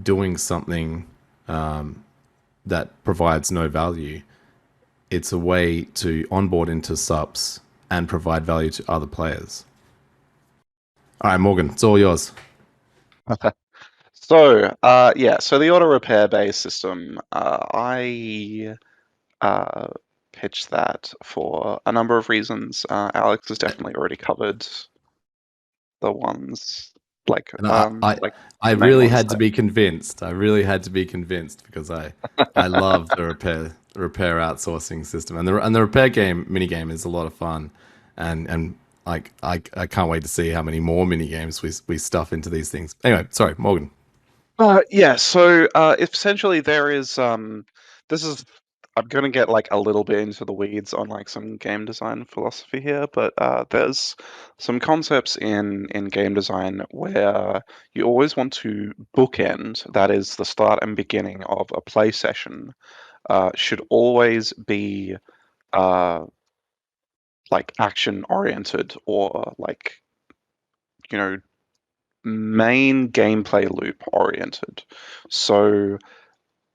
doing something that provides no value. It's a way to onboard into subs and provide value to other players. All right, Morgan, it's all yours. So, so the auto repair based system, I pitched that for a number of reasons. Alex has definitely already covered the ones like And I the main really ones had to there. be convinced. I really had to be convinced because I love the repair outsourcing system, and the repair game mini game is a lot of fun, and like I can't wait to see how many more mini games we stuff into these things. Anyway, sorry, Morgan. So essentially there is this is I'm gonna get like a little bit into the weeds on like some game design philosophy here, but there's some concepts in game design where you always want to bookend, that is the start and beginning of a play session, should always be like action oriented or like main gameplay loop oriented. So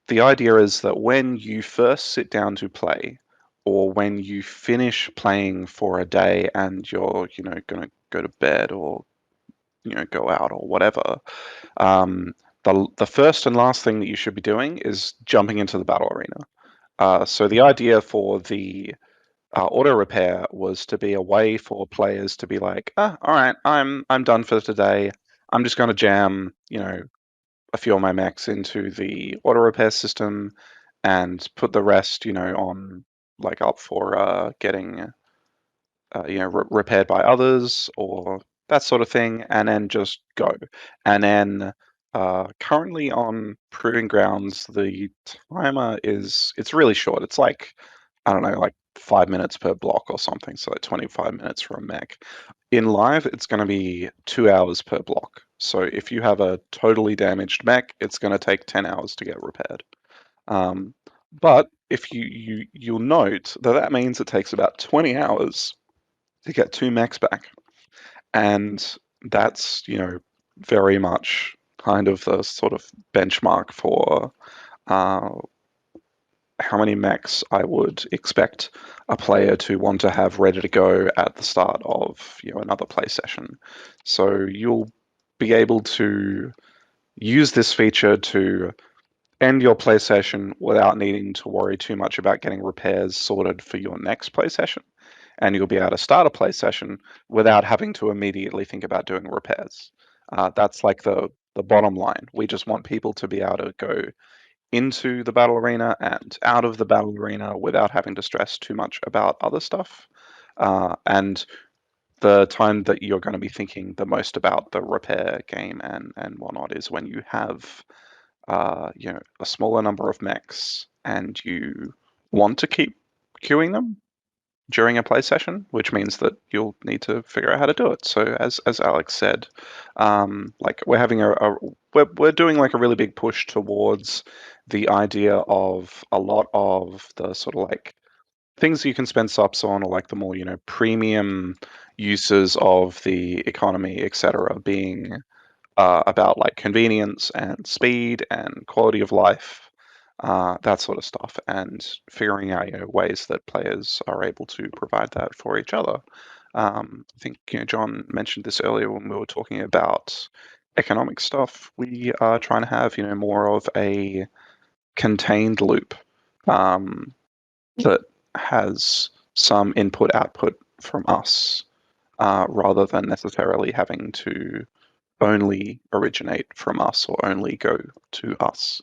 the idea is that when you first sit down to play, or when you finish playing for a day and you're, going to go to bed or, go out or whatever, the first and last thing that you should be doing is jumping into the battle arena. So the idea for the auto repair was to be a way for players to be like, all right, I'm done for today. I'm just going to jam, a few of my mechs into the auto repair system and put the rest, on like up for getting, repaired by others or that sort of thing, and then just go. And then currently on Proving Grounds, the timer it's really short. It's like, I don't know, like 5 minutes per block or something, so like 25 minutes for a mech. In live, it's going to be 2 hours per block. So if you have a totally damaged mech, it's going to take 10 hours to get repaired. But if you'll note that means it takes about 20 hours to get 2 mechs back, and that's very much kind of the sort of benchmark for how many mechs I would expect a player to want to have ready to go at the start of another play session. So you'll be able to use this feature to end your play session without needing to worry too much about getting repairs sorted for your next play session. And you'll be able to start a play session without having to immediately think about doing repairs. That's like the bottom line. We just want people to be able to go into the battle arena and out of the battle arena without having to stress too much about other stuff. And the time that you're going to be thinking the most about the repair game and whatnot is when you have a smaller number of mechs and you want to keep queuing them during a play session, which means that you'll need to figure out how to do it. So as Alex said, like we're having we're doing like a really big push towards the idea of a lot of the sort of like things you can spend subs on, or like the more premium uses of the economy, etc., being about like convenience and speed and quality of life, that sort of stuff, and figuring out ways that players are able to provide that for each other. I think John mentioned this earlier when we were talking about economic stuff. We are trying to have more of a contained loop that has some input output from us, rather than necessarily having to only originate from us or only go to us.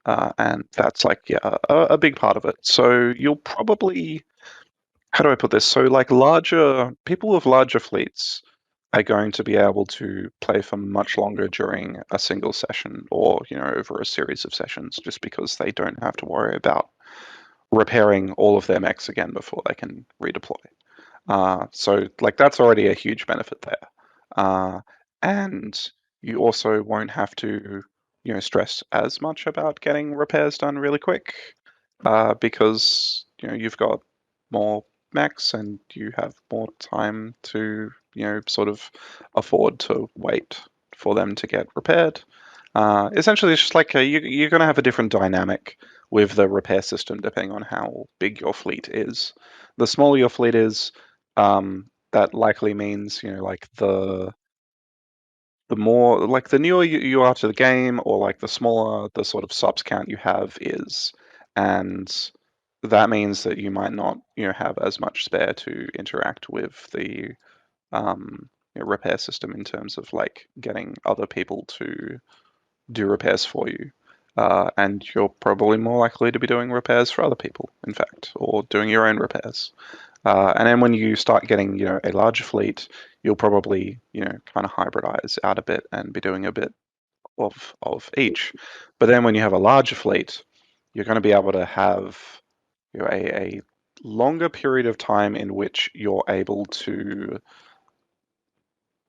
And that's like, yeah, a big part of it. So you'll probably, how do I put this? So like larger people with larger fleets are going to be able to play for much longer during a single session or, over a series of sessions, just because they don't have to worry about repairing all of their mechs again before they can redeploy. So like that's already a huge benefit there. And you also won't have to, stress as much about getting repairs done really quick, because you've got more mechs and you have more time to sort of afford to wait for them to get repaired. Essentially, it's just like you're going to have a different dynamic with the repair system depending on how big your fleet is. The smaller your fleet is, that likely means like the more like the newer you are to the game, or like the smaller the sort of subs count you have is, and that means that you might not have as much spare to interact with the repair system in terms of like getting other people to do repairs for you. And you're probably more likely to be doing repairs for other people, in fact, or doing your own repairs. And then when you start getting, a larger fleet, you'll probably, kind of hybridize out a bit and be doing a bit of each. But then when you have a larger fleet, you're going to be able to have a longer period of time in which you're able to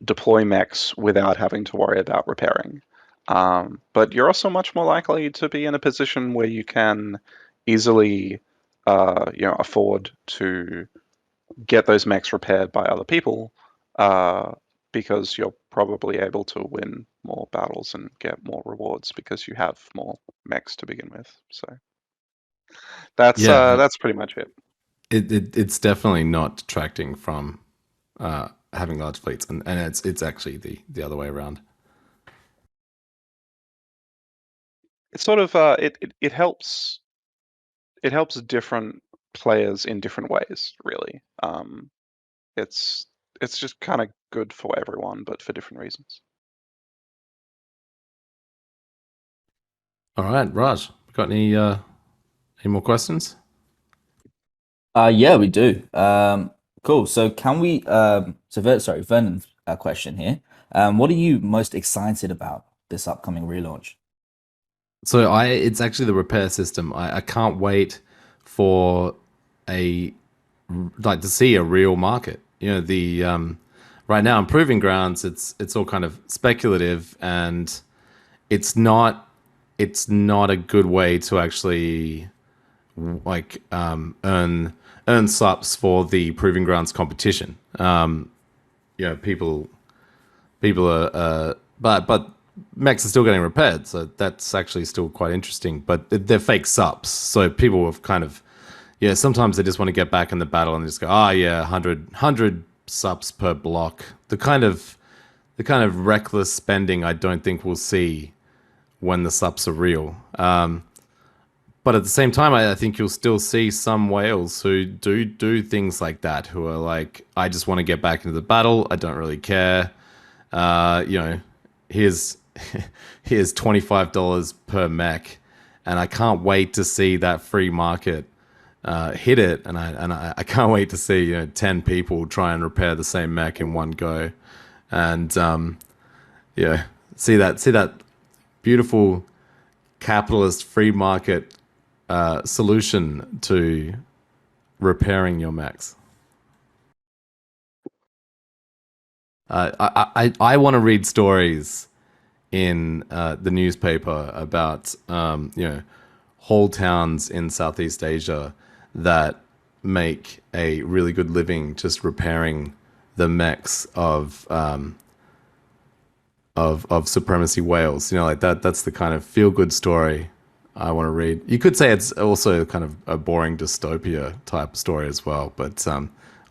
deploy mechs without having to worry about repairing. But you're also much more likely to be in a position where you can easily, afford to get those mechs repaired by other people, because you're probably able to win more battles and get more rewards because you have more mechs to begin with. So that's pretty much it. It's definitely not detracting from having large fleets, and it's actually the other way around. It's sort of it helps different players in different ways, really. It's just kind of good for everyone, but for different reasons. All right, Raj, got any more questions? Yeah, we do. Cool. So can we sorry, Vernon's question here. What are you most excited about this upcoming relaunch? So it's actually the repair system. I can't wait for to see a real market. The right now in Proving Grounds, it's all kind of speculative, and it's not a good way to actually like earn subs for the Proving Grounds competition. People are but mechs are still getting repaired, so that's actually still quite interesting. But they're fake subs, so people have kind of sometimes they just want to get back in the battle and just go, 100 subs per block. The kind of reckless spending I don't think we'll see when the subs are real. But at the same time, I think you'll still see some whales who do things like that, who are like, I just want to get back into the battle. I don't really care. Here's $25 per mech, and I can't wait to see that free market hit it, and I can't wait to see 10 people try and repair the same mech in one go, and see that beautiful capitalist free market solution to repairing your mechs. I want to read stories in the newspaper about whole towns in Southeast Asia that make a really good living just repairing the mechs of of supremacy Wales. You know, like that's the kind of feel good story I want to read. You could say it's also kind of a boring dystopia type story as well, but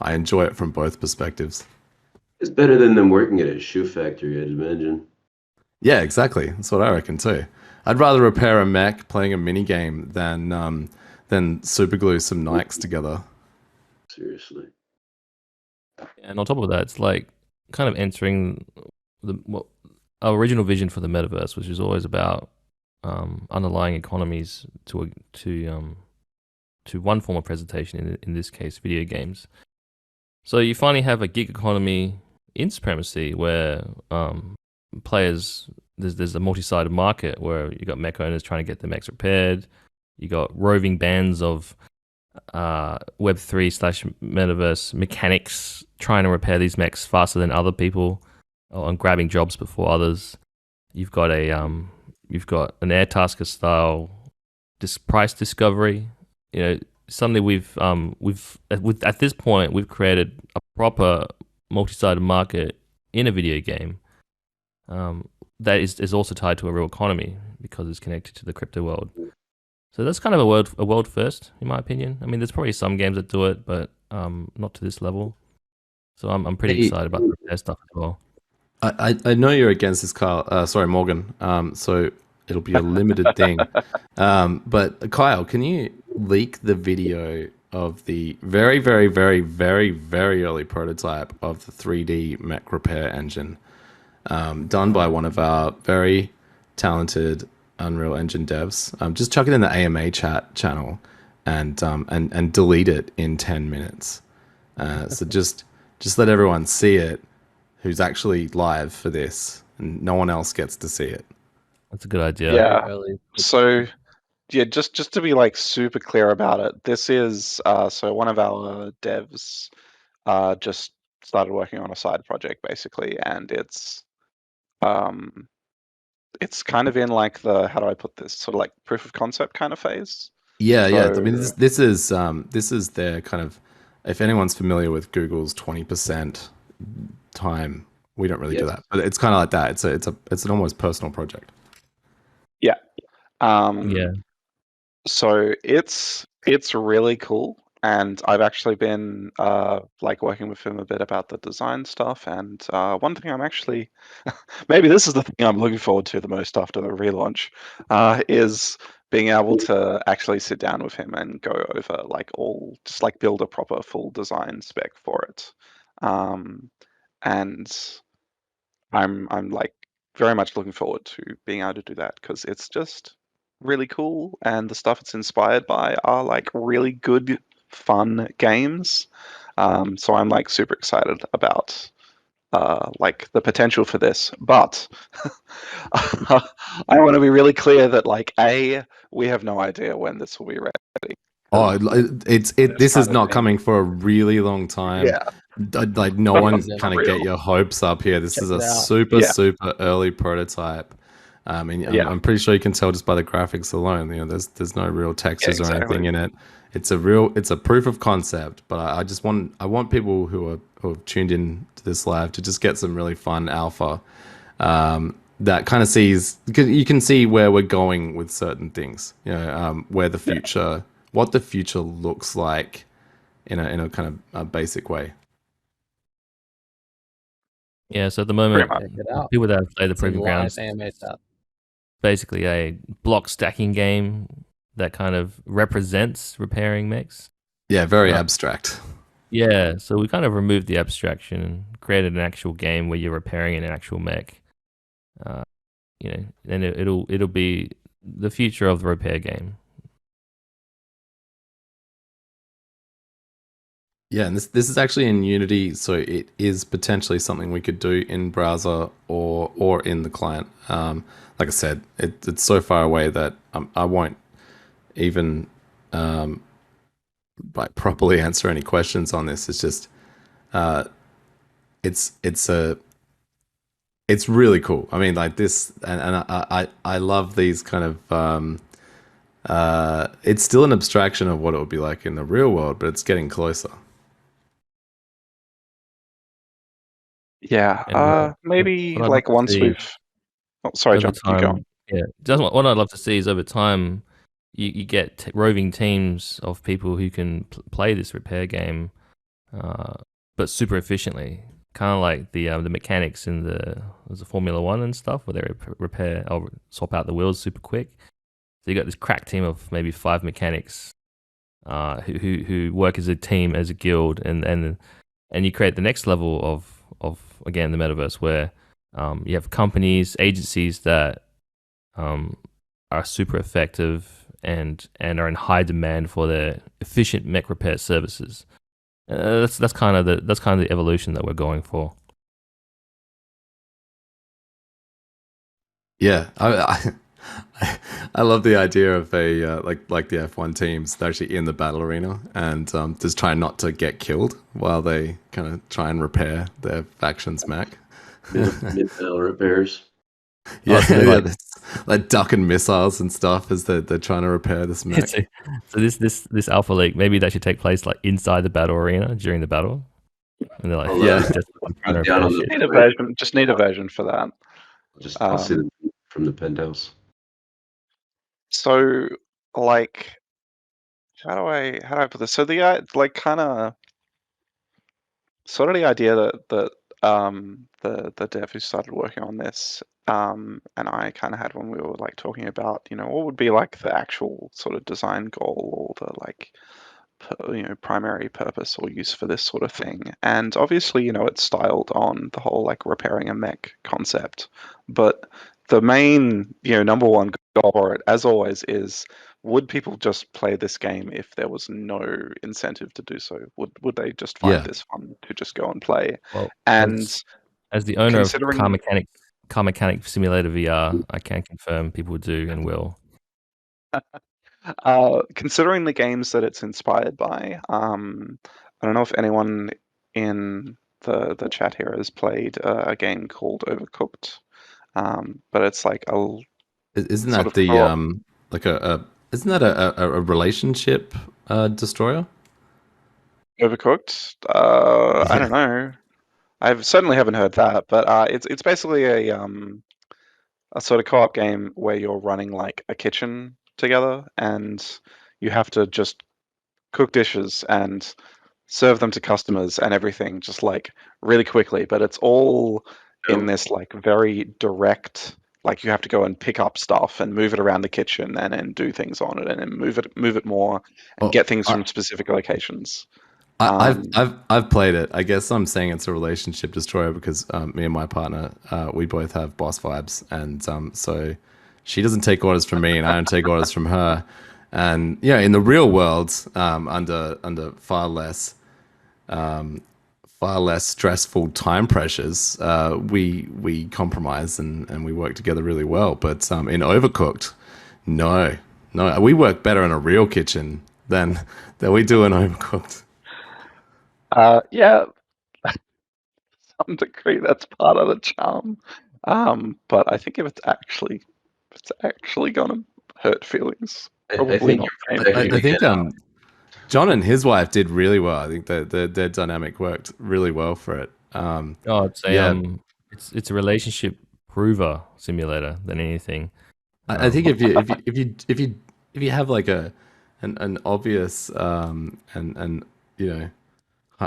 I enjoy it from both perspectives. It's better than them working at a shoe factory, I'd imagine. Yeah, exactly. That's what I reckon too. I'd rather repair a mech playing a mini game than superglue some Nikes together. Seriously. And on top of that, it's like kind of entering what our original vision for the metaverse, which is always about underlying economies to one form of presentation. In this case, video games. So you finally have a gig economy in Supremacy where players there's a multi-sided market where you got mech owners trying to get their mechs repaired. You got roving bands of Web3 / metaverse mechanics trying to repair these mechs faster than other people and grabbing jobs before others. You've got an Airtasker style price discovery. You know, suddenly we've at this point we've created a proper multi-sided market in a video game that is also tied to a real economy because it's connected to the crypto world. So that's kind of a world first, in my opinion. I mean, there's probably some games that do it, but not to this level. So I'm pretty excited about the repair stuff as well. I know you're against this, Kyle. Sorry, Morgan. So it'll be a limited thing. But Kyle, can you leak the video of the very, very, very, very, very early prototype of the 3D mech repair engine done by one of our very talented Unreal Engine devs? Just chuck it in the AMA chat channel and delete it in 10 minutes. So just let everyone see it who's actually live for this, and no one else gets to see it. That's a good idea. Yeah. So yeah, just to be like super clear about it, this is so one of our devs just started working on a side project basically, and it's kind of in like the, how do I put this, sort of like proof of concept kind of phase. Yeah, yeah. I So- mean, this is their kind of, if anyone's familiar with Google's 20% time, we don't really do Yes. that, but it's kind of like that. It's an almost personal project. Yeah. Yeah. So it's really cool, and I've actually been like working with him a bit about the design stuff. And one thing I'm actually, maybe this is the thing I'm looking forward to the most after the relaunch, is being able to actually sit down with him and go over like just like build a proper full design spec for it. And I'm like very much looking forward to being able to do that because it's just really cool, and the stuff it's inspired by are like really good, fun games. So I'm like super excited about like the potential for this. But I want to be really clear that like we have no idea when this will be ready. Oh, this kind is of not thing. coming for a really long time. Yeah. Like no But one it's kind of real. get your hopes up here. This is a it out. super Yeah. super early prototype. And Yeah. I'm pretty sure you can tell just by the graphics alone. You know, there's no real textures or exactly. anything in it. It's a proof of concept. But I want people who have tuned in to this live to just get some really fun alpha. That kind of sees, because you can see where we're going with certain things. You know, where the future, what the future looks like, in a kind of a basic way. Yeah, so at the moment, Pretty Check it out. people that have played the It's in Proving live Grounds, AMA chat. basically a block stacking game that kind of represents repairing mechs. Yeah, very abstract. Yeah, so we kind of removed the abstraction and created an actual game where you're repairing an actual mech. You know, and it'll be the future of the repair game. Yeah, and this is actually in Unity, so it is potentially something we could do in browser or in the client. Like I said, it's so far away that I won't even like properly answer any questions on this. It's just it's really cool. I mean, like this, and I love these kind of. It's still an abstraction of what it would be like in the real world, but it's getting closer. Yeah, And maybe what I'd love like to once see we've. Oh, sorry, over John. Keep going. time, yeah, just what I'd love to see is over time, you get roving teams of people who can play this repair game, uh, but super efficiently. Kind of like the mechanics in the Formula One and stuff, where they repair or swap out the wheels super quick. So you got this crack team of maybe 5 mechanics, who work as a team, as a guild, and you create the next level of again the metaverse where you have companies, agencies that are super effective and are in high demand for their efficient mech repair services. That's kind of the evolution that we're going for. Yeah, I love the idea of a like the F1 teams. They're actually in the battle arena and just trying not to get killed while they kind of try and repair their faction's mech. Mid-battle repairs. Yeah, so yeah, like- like ducking missiles and stuff as they're trying to repair this mech. So this alpha league, maybe that should take place like inside the battle arena during the battle, and they're like, Oh, yeah. just trying to Down repair on the- shit. Need a version. Just need a version for that. I'll see them from the penthouse. So, like, how do I put this? So like kind of sort of the idea that the dev who started working on this and I kind of had when we were like talking about what would be like the actual sort of design goal or the like primary purpose or use for this sort of thing. And obviously, it's styled on the whole like repairing a mech concept, but the main number one goal for it, as always, is would people just play this game if there was no incentive to do so? Would they just find Yeah. this fun to just go and play? Well, And as the owner of considering- Car Mechanic Simulator VR, I can confirm people do and will. Considering the games that it's inspired by, I don't know if anyone in the chat here has played a game called Overcooked, but it's like Isn't sort that of the co-op. like isn't that a relationship destroyer? Overcooked. I don't know. I certainly haven't heard that, but it's basically a sort of co-op game where you're running like a kitchen together, and you have to just cook dishes and serve them to customers and everything just like really quickly, but it's all in this like very direct, like you have to go and pick up stuff and move it around the kitchen and then do things on it and then move it more and Oh, get things from specific locations. I've played it. I guess I'm saying it's a relationship destroyer because me and my partner, we both have boss vibes, and so she doesn't take orders from me, and I don't take orders from her. And yeah, in the real world, under far less stressful time pressures, we compromise and we work together really well. But in Overcooked, no, we work better in a real kitchen than we do in Overcooked. Yeah, to some degree that's part of the charm. But I think if it's actually gonna hurt feelings, probably not. I think John and his wife did really well. I think their dynamic worked really well for it. I'd say it's a relationship prover simulator than anything. I think if you have like an obvious and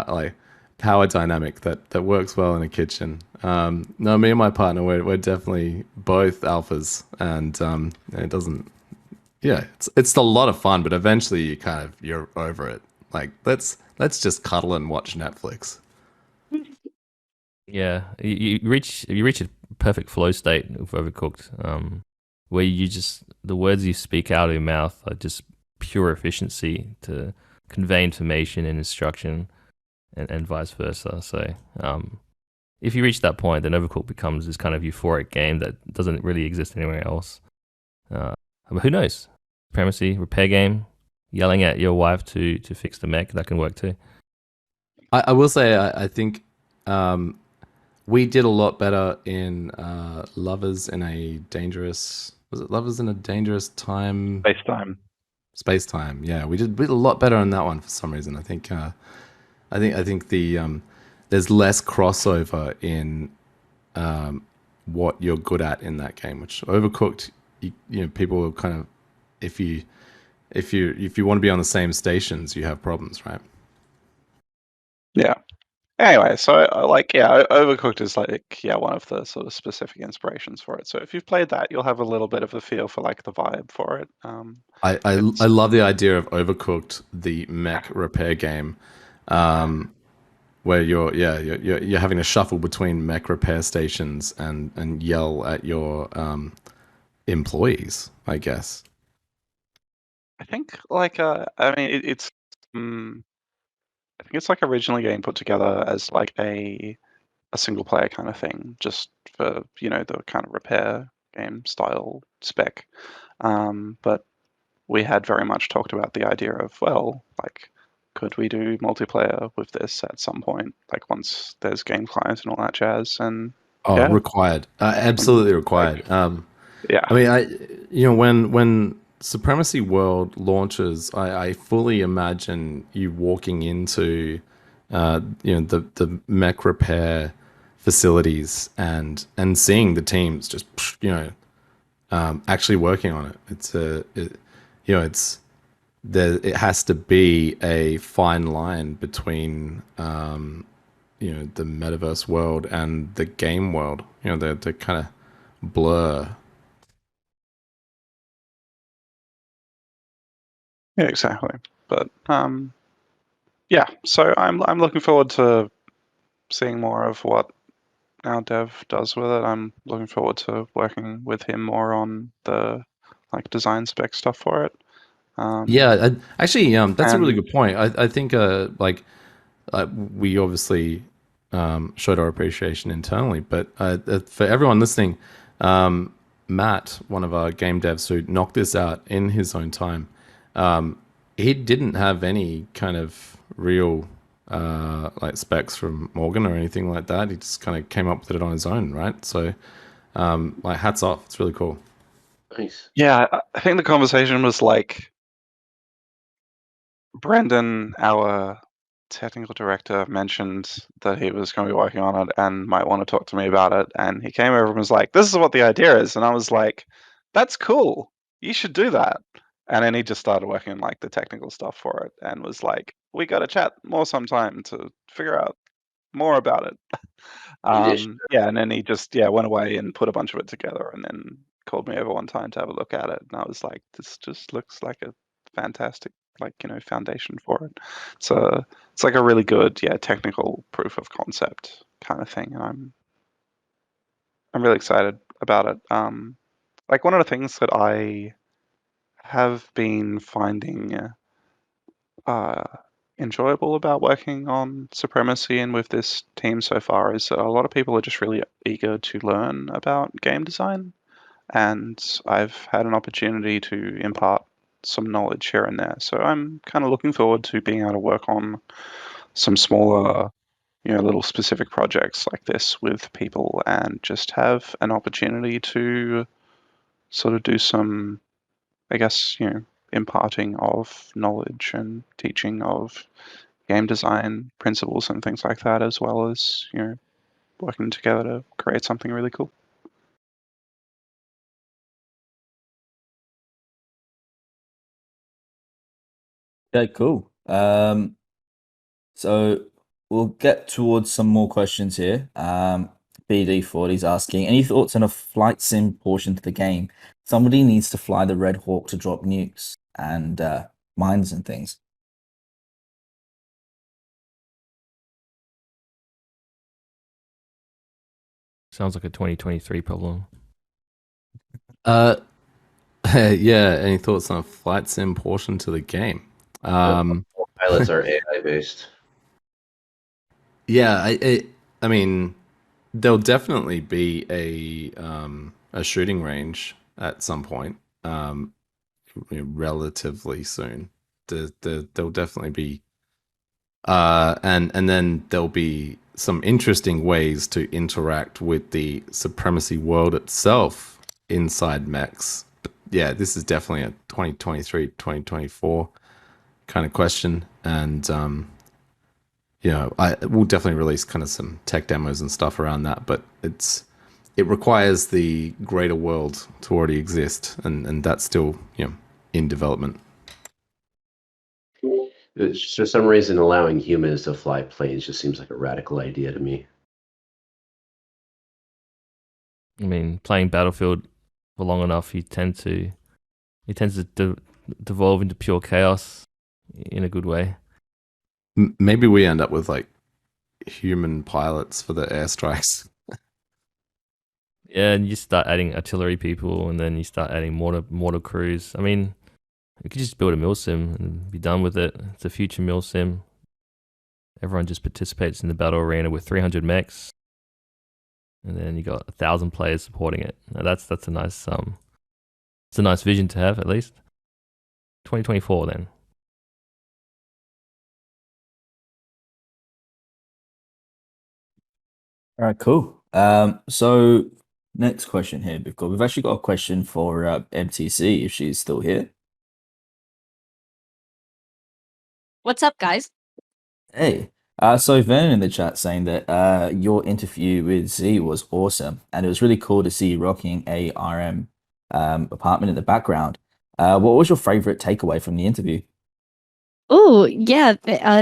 like power dynamic that works well in a kitchen. No, me and my partner we're definitely both alphas, and it doesn't. Yeah, it's a lot of fun, but eventually you're over it. Like let's just cuddle and watch Netflix. Yeah, you reach a perfect flow state of Overcooked, where the words you speak out of your mouth are just pure efficiency to convey information and instruction, and vice versa. So, if you reach that point, then Overcooked becomes this kind of euphoric game that doesn't really exist anywhere else. But who knows? Supremacy, repair game, yelling at your wife to fix the mech, that can work too. I will say I think we did a lot better in Lovers in a Dangerous. Was it Lovers in a Dangerous Time? Space Time. Yeah, we did a lot better on that one for some reason. I think the there's less crossover in what you're good at in that game. Which Overcooked, you know, people will kind of, if you want to be on the same stations, you have problems, right? Yeah. Anyway, so Overcooked is one of the sort of specific inspirations for it. So if you've played that, you'll have a little bit of a feel for like the vibe for it. I love the idea of Overcooked, the mech repair game, where you're having to shuffle between mech repair stations and yell at your employees, I guess. I think I mean it's I think it's like originally getting put together as like a single player kind of thing, just for the kind of repair game style spec. But we had very much talked about the idea of, well, like, could we do multiplayer with this at some point, like once there's game clients and all that jazz? And Oh, yeah, required, absolutely required. yeah, I mean, when Supremacy World launches, I fully imagine you walking into, the mech repair facilities and seeing the teams just, actually working on it. It has to be a fine line between, the metaverse world and the game world. They kind of blur. yeah, exactly. But yeah, so I'm looking forward to seeing more of what our dev does with it. I'm looking forward to working with him more on the like design spec stuff for it. Yeah, actually, that's a really and good point. I think, we obviously showed our appreciation internally, but for everyone listening, Matt, one of our game devs who knocked this out in his own time, he didn't have any kind of real like specs from Morgan or anything like that. He just kind of came up with it on his own, right? So, like, hats off. It's really cool. Nice. yeah, I think the conversation was like Brendan, our technical director, mentioned that he was going to be working on it and might want to talk to me about it. And he came over and was like, "This is what the idea is," and I was like, "That's cool. You should do that." And then he just started working on like the technical stuff for it, and was like, "We got to chat more sometime to figure out more about it." Yeah, and then he just went away and put a bunch of it together, and then called me over one time to have a look at it, and I was like, "This just looks like a fantastic foundation for it." So it's like a really good technical proof of concept kind of thing, and I'm really excited about it. Like one of the things that I have been finding uh, enjoyable about working on Supremacy and with this team so far is that a lot of people are just really eager to learn about game design, and I've had an opportunity to impart some knowledge here and there. So I'm kind of looking forward to being able to work on some smaller, little specific projects like this with people and just have an opportunity to sort of do some, I guess, imparting of knowledge and teaching of game design principles and things like that, as well as working together to create something really cool. Okay, cool. So we'll get towards some more questions here. BD40 is asking, any thoughts on a flight sim portion to the game? Somebody needs to fly the Red Hawk to drop nukes and mines and things. Sounds like a 2023 problem. Yeah. Any thoughts on a flight sim portion to the game? Pilots are AI based. Yeah, I mean, there'll definitely be a shooting range at some point, relatively soon. There'll definitely be, and then there'll be some interesting ways to interact with the Supremacy world itself inside mechs. But yeah, this is definitely a 2023, 2024 kind of question, and we'll definitely release kind of some tech demos and stuff around that, but it requires the greater world to already exist, and that's still in development. For some reason, allowing humans to fly planes just seems like a radical idea to me. I mean, playing Battlefield for long enough, it tends to devolve into pure chaos in a good way. Maybe we end up with like human pilots for the airstrikes. Yeah, and you start adding artillery people, and then you start adding mortar crews. I mean, you could just build a mill sim and be done with it. It's a future mill sim. Everyone just participates in the battle arena with 300 mechs, and then you got 1,000 players supporting it. Now that's a nice it's a nice vision to have, at least. 2024 then. All right, cool. So next question here, we've actually got a question for MTC if she's still here. What's up, guys? Hey, so Vernon in the chat saying that your interview with Z was awesome, and it was really cool to see you rocking a RM apartment in the background. What was your favorite takeaway from the interview? Oh, yeah.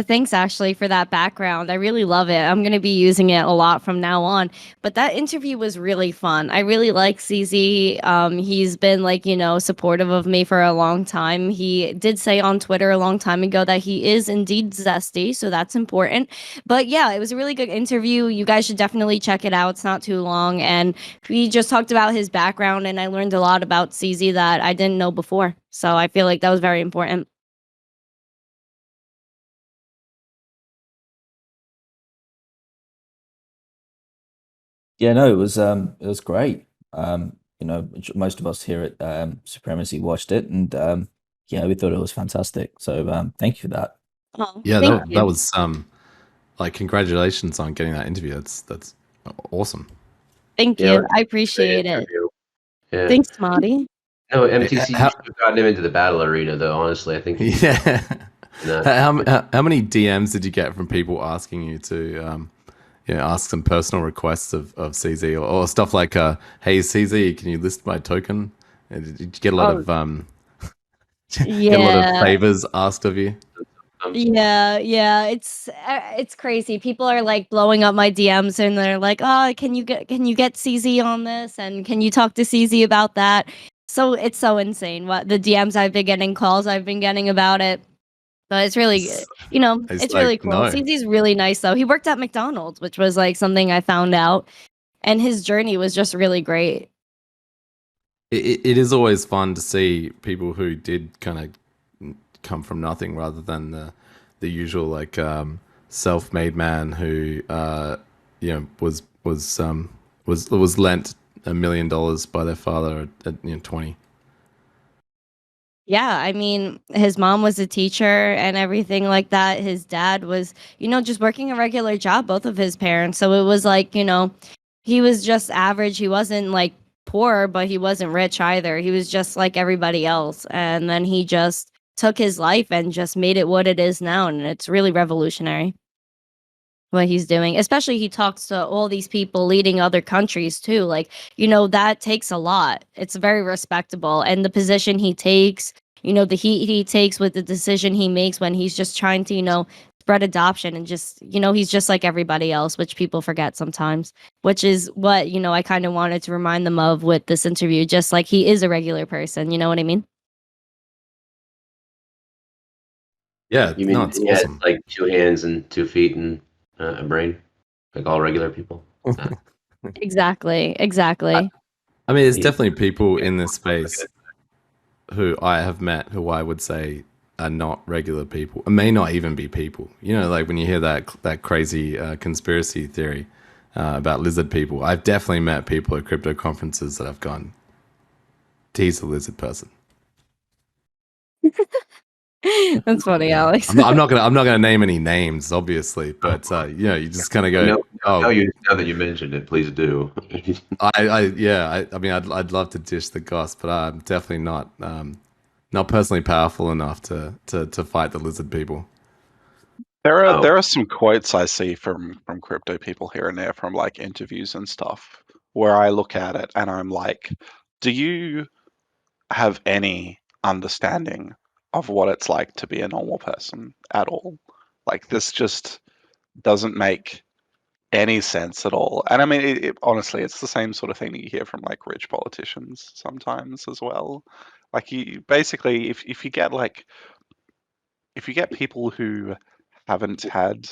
Thanks, Ashley, for that background. I really love it. I'm going to be using it a lot from now on. But that interview was really fun. I really like CZ. He's been supportive of me for a long time. He did say on Twitter a long time ago that he is indeed zesty, so that's important. But yeah, it was a really good interview. You guys should definitely check it out. It's not too long. And we just talked about his background, and I learned a lot about CZ that I didn't know before. So I feel like that was very important. Yeah, no, it was great. Most of us here at Supremacy watched it, and yeah, we thought it was fantastic. So thank you for that. Oh, Yeah, thank that you. was like congratulations on getting that interview. That's awesome. Thank Yeah, you. I appreciate it. Interview. Yeah. Thanks, Marty. No, MTC how- should have gotten him into the battle arena, though. Honestly, I think. Yeah. No. How many DMs did you get from people asking you to ask some personal requests of CZ or stuff like hey CZ, can you list my token? Did you get a lot of get a lot of Yeah. favors asked of you? Yeah, it's crazy. People are like blowing up my DMs and they're like, "Oh, can you get CZ on this and can you talk to CZ about that?" So it's so insane what the DMs I've been getting, calls I've been getting about it. But it's really, It's it's like, really cool. no. CZ's really nice though. He worked at McDonald's, which was like something I found out, and his journey was just really great. It is always fun to see people who did kind of come from nothing rather than the usual like self-made man who was lent $1 million by their father at 20. Yeah, I mean, his mom was a teacher and everything like that. His dad was, just working a regular job, both of his parents. So it was like, he was just average. He wasn't like poor, but he wasn't rich either. He was just like everybody else. And then he just took his life and just made it what it is now. And it's really revolutionary what he's doing. Especially he talks to all these people leading other countries too. Like, that takes a lot. It's very respectable. And the position he takes, the heat he takes with the decision he makes when he's just trying to, spread adoption and just, he's just like everybody else, which people forget sometimes, which is what, I kind of wanted to remind them of with this interview, just like he is a regular person. You know what I mean? Yeah, You mean no, it's he has awesome. like 2 hands and 2 feet and a brain, like all regular people? Exactly. I mean, there's He- definitely people in this space who I have met who I would say are not regular people, may not even be people. Like when you hear that crazy conspiracy theory about lizard people, I've definitely met people at crypto conferences that have gone, he's a lizard person. That's funny, Alex. I'm not gonna name any names, obviously, but you just kind of go, now oh, that you mentioned it, please do. I mean, I'd love to dish the goss, but I'm definitely not personally powerful enough to fight the lizard people. There are some quotes I see from crypto people here and there from like interviews and stuff where I look at it and I'm like, do you have any understanding of what it's like to be a normal person at all? Like this just doesn't make any sense at all. And I mean, honestly, it's the same sort of thing that you hear from like rich politicians sometimes as well. Like you basically, if you get like if you get people who haven't had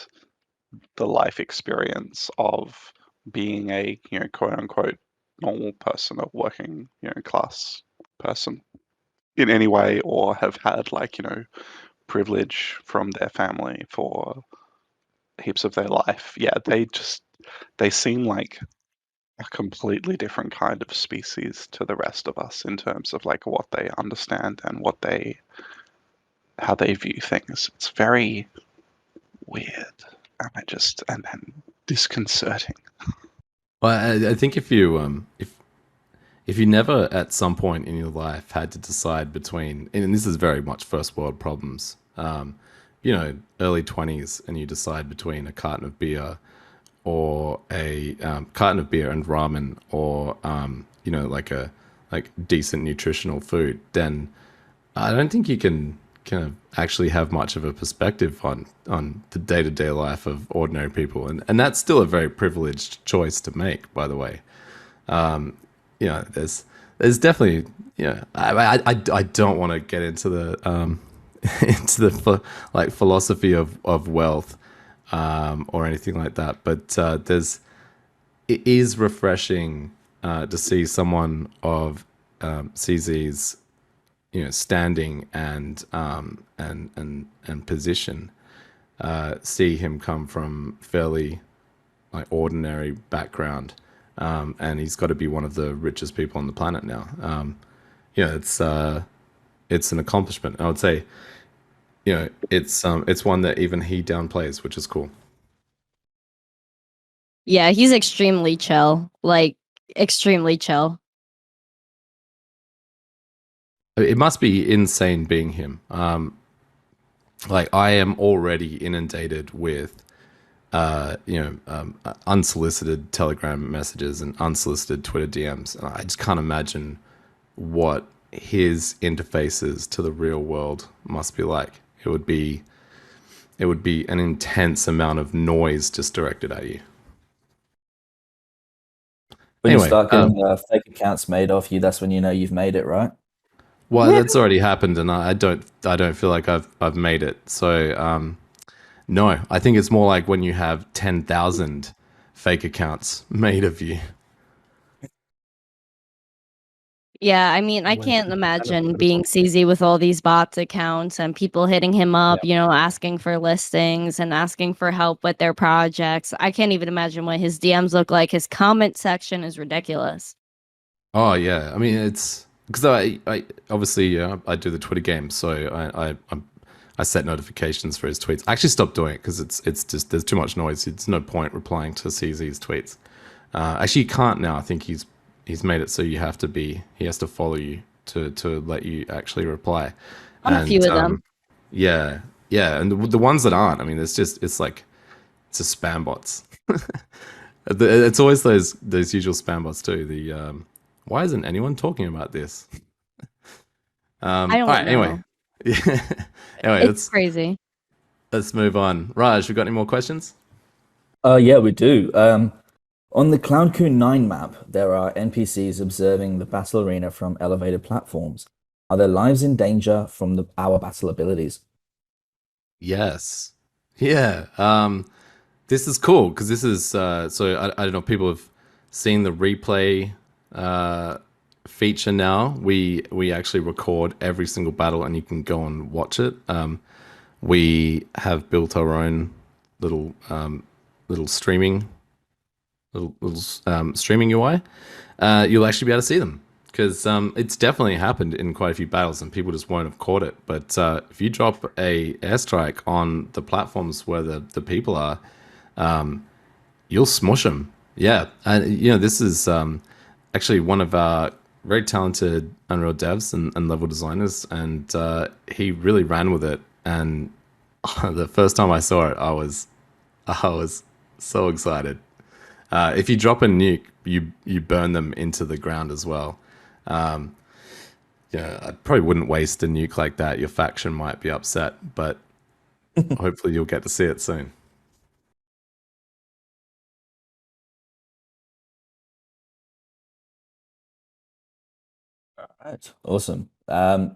the life experience of being a quote unquote normal person, a working class person in any way, or have had like privilege from their family for heaps of their life, yeah, they seem like a completely different kind of species to the rest of us in terms of like what they understand and how they view things. It's very weird and disconcerting. Well, I think if you never at some point in your life had to decide between, and this is very much first world problems, early 20s, and you decide between a carton of beer or a carton of beer and ramen, or like decent nutritional food, then I don't think you can kind of actually have much of a perspective on the day to day life of ordinary people, and that's still a very privileged choice to make, by the way. There's definitely I don't want to get into the into the like philosophy of wealth or anything like that, but it is refreshing to see someone of CZ's standing and position, see him come from fairly like ordinary background, and he's got to be one of the richest people on the planet now. It's an accomplishment. I would say, it's one that even he downplays, which is cool. Yeah, he's extremely chill. Like extremely chill. It must be insane being him. Like I am already inundated with unsolicited Telegram messages and unsolicited Twitter DMs. And I just can't imagine what his interfaces to the real world must be like. It would be an intense amount of noise just directed at you. When Anyway, you start getting fake accounts made off you, that's when you know you've made it, right? Well, that's already happened, and I don't feel like I've made it. So no, I think it's more like when you have 10,000 fake accounts made of you. Yeah, I mean, I can't imagine being CZ with all these bots accounts and people hitting him up, asking for listings and asking for help with their projects. I can't even imagine what his DMs look like. His comment section is ridiculous. Oh yeah, I mean it's because I obviously I do the Twitter game, so I set notifications for his tweets. I actually stopped doing it because it's just there's too much noise. It's no point replying to CZ's tweets. Actually, you can't now. I think he's made it so he has to follow you to let you actually reply. On a few of them. Yeah, and the ones that aren't, I mean, it's just spam bots. It's always those usual spam bots too. Why isn't anyone talking about this? I don't know. Anyway. Anyway, it's crazy. Let's move on. Raj, we got any more questions? Yeah, we do. On the CloudCoon 9 map, there are NPCs observing the battle arena from elevated platforms. Are their lives in danger from our battle abilities? Yes. Yeah. This is cool because this is so I don't know if people have seen the replay feature now. We actually record every single battle and you can go and watch it. We have built our own little streaming streaming UI. You'll actually be able to see them because it's definitely happened in quite a few battles and people just won't have caught it. But if you drop a airstrike on the platforms where the people are, you'll smush them. Yeah, and this is actually one of our very talented Unreal devs and level designers, and he really ran with it, and the first time I saw it, I was so excited. If you drop a nuke, you burn them into the ground as well. I probably wouldn't waste a nuke like that. Your faction might be upset, but hopefully you'll get to see it soon. All right, awesome.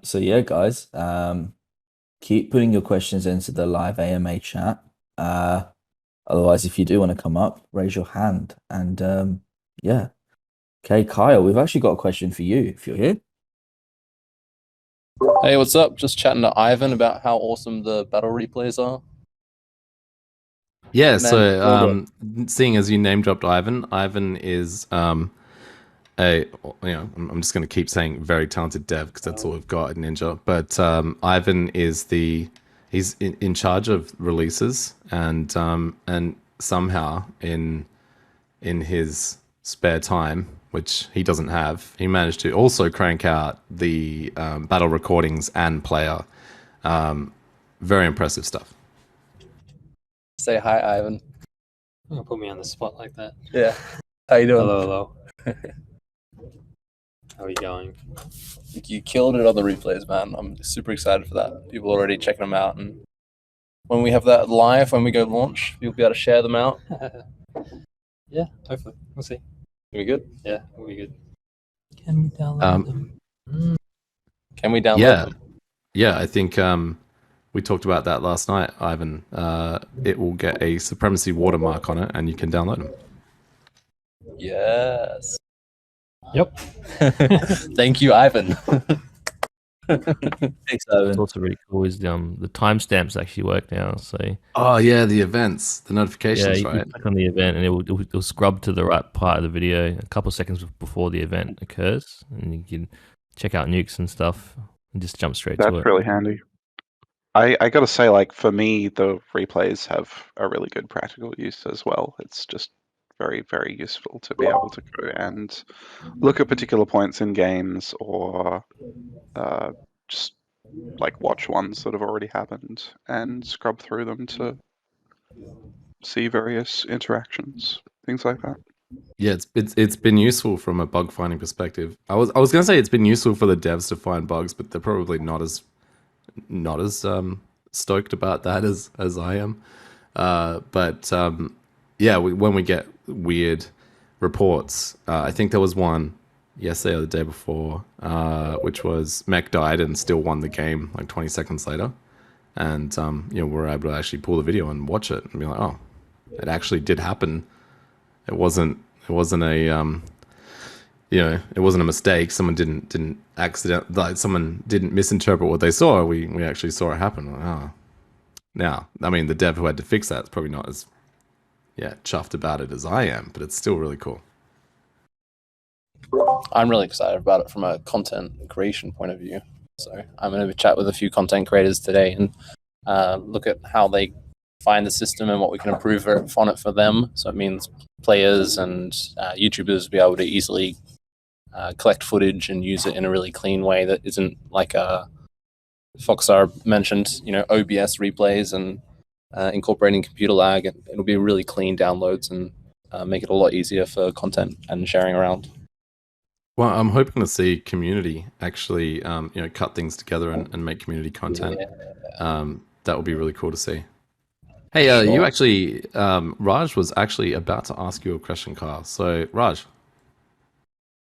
So yeah, guys, keep putting your questions into the live AMA chat. Otherwise, if you do want to come up, raise your hand. And yeah, okay, Kyle, we've actually got a question for you if you're here. Hey, what's up? Just chatting to Ivan about how awesome the battle replays are. Yeah, Man, so seeing as you name dropped Ivan, Ivan is I'm just going to keep saying very talented dev because that's all we've got at Ninja. But Ivan is he's in charge of releases, and somehow in his spare time, which he doesn't have, he managed to also crank out the battle recordings and player. Very impressive stuff. Say hi, Ivan. Don't put me on the spot like that. Yeah. How you doing? Hello. How are you going? You killed it on the replays, man. I'm super excited for that. People are already checking them out, and when we have that live, when we go launch, you'll be able to share them out. Yeah, hopefully. We'll see. It'll be good. Yeah, we'll be good. Can we download them? Can we download them? Yeah, I think we talked about that last night, Ivan. It will get a Supremacy watermark on it, and you can download them. Yes. Yep. Thank you, Ivan. Thanks, What's Ivan. also really cool is the timestamps actually work now. So Oh yeah, the events, the yeah, notifications, you right? click on the event and it'll scrub to the right part of the video a couple of seconds before the event occurs, and you can check out nukes and stuff and just jump straight to That's it. really handy. I gotta say, like, for me, the replays have a really good practical use as well. It's just very, very useful to be able to go and look at particular points in games, or just like watch ones that have already happened and scrub through them to see various interactions, things like that. Yeah, it's been useful from a bug finding perspective. I was gonna say it's been useful for the devs to find bugs, but they're probably not as stoked about that as I am. Yeah, when we get weird reports, I think there was one yesterday or the day before, which was mech died and still won the game like 20 seconds later, and we're able to actually pull the video and watch it and be like, oh, it actually did happen. It wasn't a it wasn't a mistake. Someone didn't accident, like someone didn't misinterpret what they saw. We actually saw it happen. Like, oh. Now, I mean, the dev who had to fix that is probably not as chuffed about it as I am, but it's still really cool. I'm really excited about it from a content creation point of view. So I'm going to chat with a few content creators today and look at how they find the system and what we can improve on it for them. So it means players and YouTubers will be able to easily collect footage and use it in a really clean way that isn't like Foxar mentioned, OBS replays and incorporating computer lag. It'll be really clean downloads and make it a lot easier for content and sharing around. Well, I'm hoping to see community actually, cut things together and make community content. Yeah. That would be really cool to see. Hey, Sure. you actually, Raj was actually about to ask you a question, Kyle. So, Raj.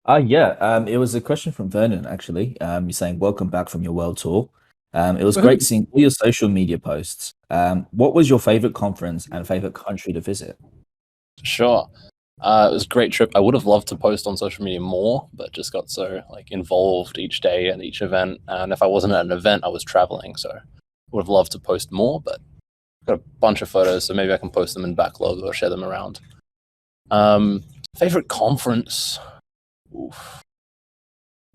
It was a question from Vernon, actually. You're saying, welcome back from your world tour. It was great seeing all your social media posts. What was your favorite conference and favorite country to visit? Sure. It was a great trip. I would have loved to post on social media more, but just got so involved each day at each event. And if I wasn't at an event, I was traveling. So I would have loved to post more, but I've got a bunch of photos, so maybe I can post them in backlog or share them around. Favorite conference? Oof.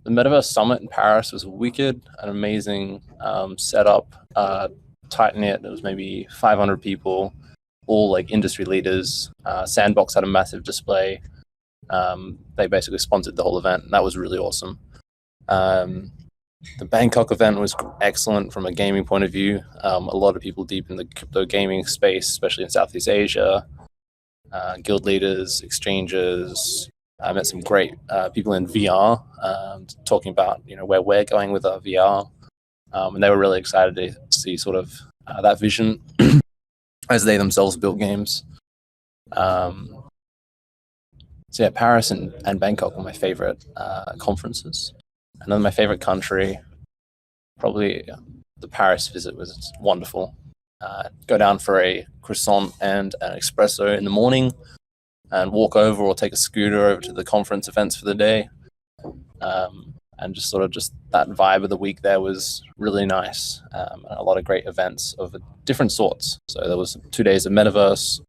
The Metaverse Summit in Paris was wicked, an amazing setup, tight knit. It was maybe 500 people, all industry leaders. Sandbox had a massive display. They basically sponsored the whole event, and that was really awesome. The Bangkok event was excellent from a gaming point of view. A lot of people deep in the crypto gaming space, especially in Southeast Asia, guild leaders, exchanges. I met some great people in VR, talking about where we're going with our VR, and they were really excited to see sort of that vision as they themselves built games. So yeah, Paris and Bangkok were my favorite conferences. And then my favorite country, probably the Paris visit was wonderful. Go down for a croissant and an espresso in the morning, and walk over or take a scooter over to the conference events for the day. And just that vibe of the week there was really nice. A lot of great events of different sorts. So there was 2 days of Metaverse,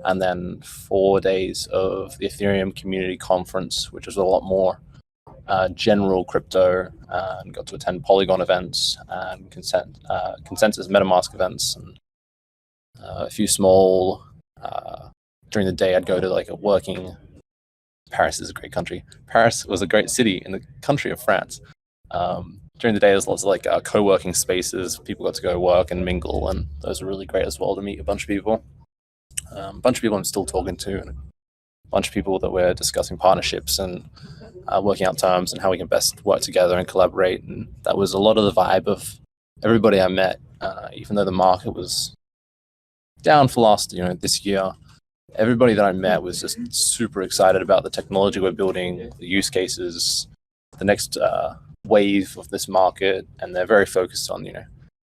and then 4 days of the Ethereum Community Conference, which was a lot more general crypto, and got to attend Polygon events and Consensus MetaMask events, and a few small. During the day, I'd go to like a working. Paris is a great country. Paris was a great city in the country of France. During the day, there's lots of like co-working spaces. People got to go work and mingle, and those were really great as well to meet a bunch of people. A bunch of people I'm still talking to, and a bunch of people that we're discussing partnerships and working out terms and how we can best work together and collaborate. And that was a lot of the vibe of everybody I met, even though the market was down for this year. Everybody that I met was just super excited about the technology we're building, the use cases, the next wave of this market, and they're very focused on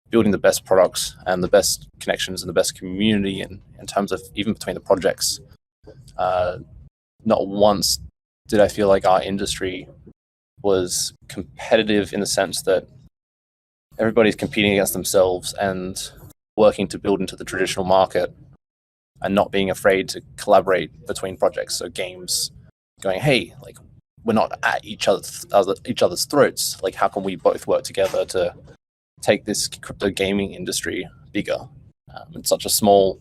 building the best products and the best connections and the best community, and in terms of even between the projects. Not once did I feel like our industry was competitive in the sense that everybody's competing against themselves and working to build into the traditional market, and not being afraid to collaborate between projects. So games going, hey, like we're not at each other's throats. Like how can we both work together to take this crypto gaming industry bigger? It's such a small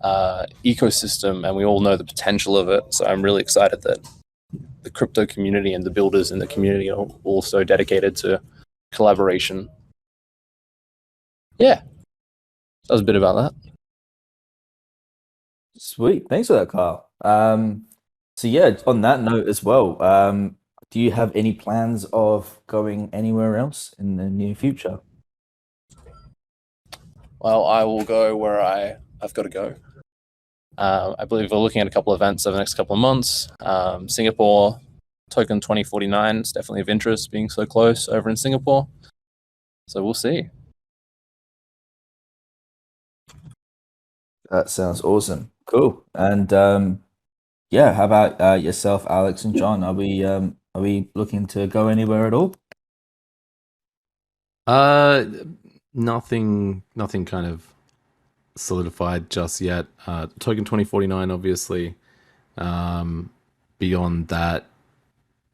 ecosystem, and we all know the potential of it. So I'm really excited that the crypto community and the builders in the community are also dedicated to collaboration. Yeah, that was a bit about that. Sweet. Thanks for that, Kyle. So yeah, on that note as well, do you have any plans of going anywhere else in the near future? Well, I will go where I've got to go. I believe we're looking at a couple of events over the next couple of months. Singapore, Token 2049 is definitely of interest, being so close over in Singapore. So we'll see. That sounds awesome. Cool. And yeah, how about yourself, Alex and John? Are we looking to go anywhere at all? Nothing kind of solidified just yet. Token 2049, obviously. Beyond that,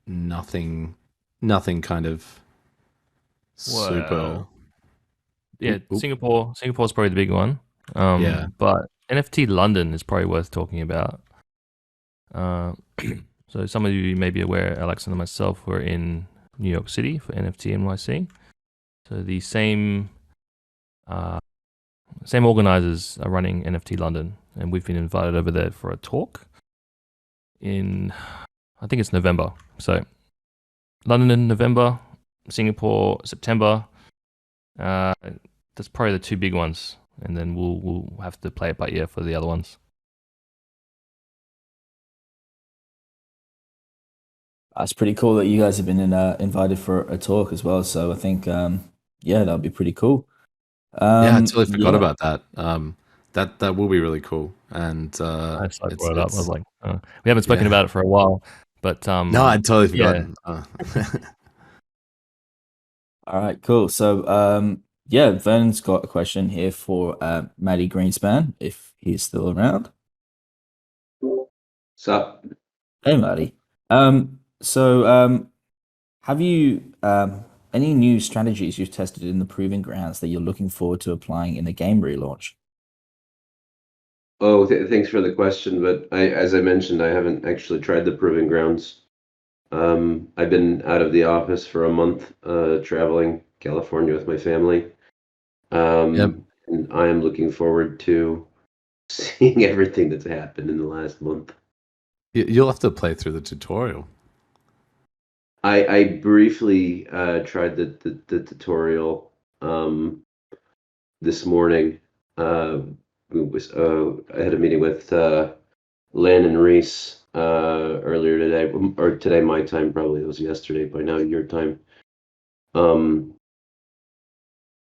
nothing kind of super. Well, yeah, Oop. Singapore's probably the big one. Yeah. But NFT London is probably worth talking about. So some of you may be aware, Alex and myself were in New York City for NFT NYC. So the same organizers are running NFT London, and we've been invited over there for a talk in, I think it's November. So London in November, Singapore September. That's probably the two big ones, and then we'll have to play it by ear for the other ones. That's pretty cool that you guys have been invited for a talk as well. So I think yeah, that'll be pretty cool. Yeah, I totally forgot about that. That will be really cool. And I brought it up. I was like, we haven't spoken about it for a while, but no, I'd totally forgotten. All right, cool. So yeah, Vernon's got a question here for Maddie Greenspan, if he's still around. What's up? Hey, Maddie. So have you any new strategies you've tested in the proving grounds that you're looking forward to applying in the game relaunch? Oh, thanks for the question, but as I mentioned, I haven't actually tried the proving grounds. I've been out of the office for a month, traveling California with my family. Yep. And I am looking forward to seeing everything that's happened in the last month. You'll have to play through the tutorial. I briefly tried the tutorial this morning. I had a meeting with Lan and Reese earlier today, or today my time, probably it was yesterday by now your time.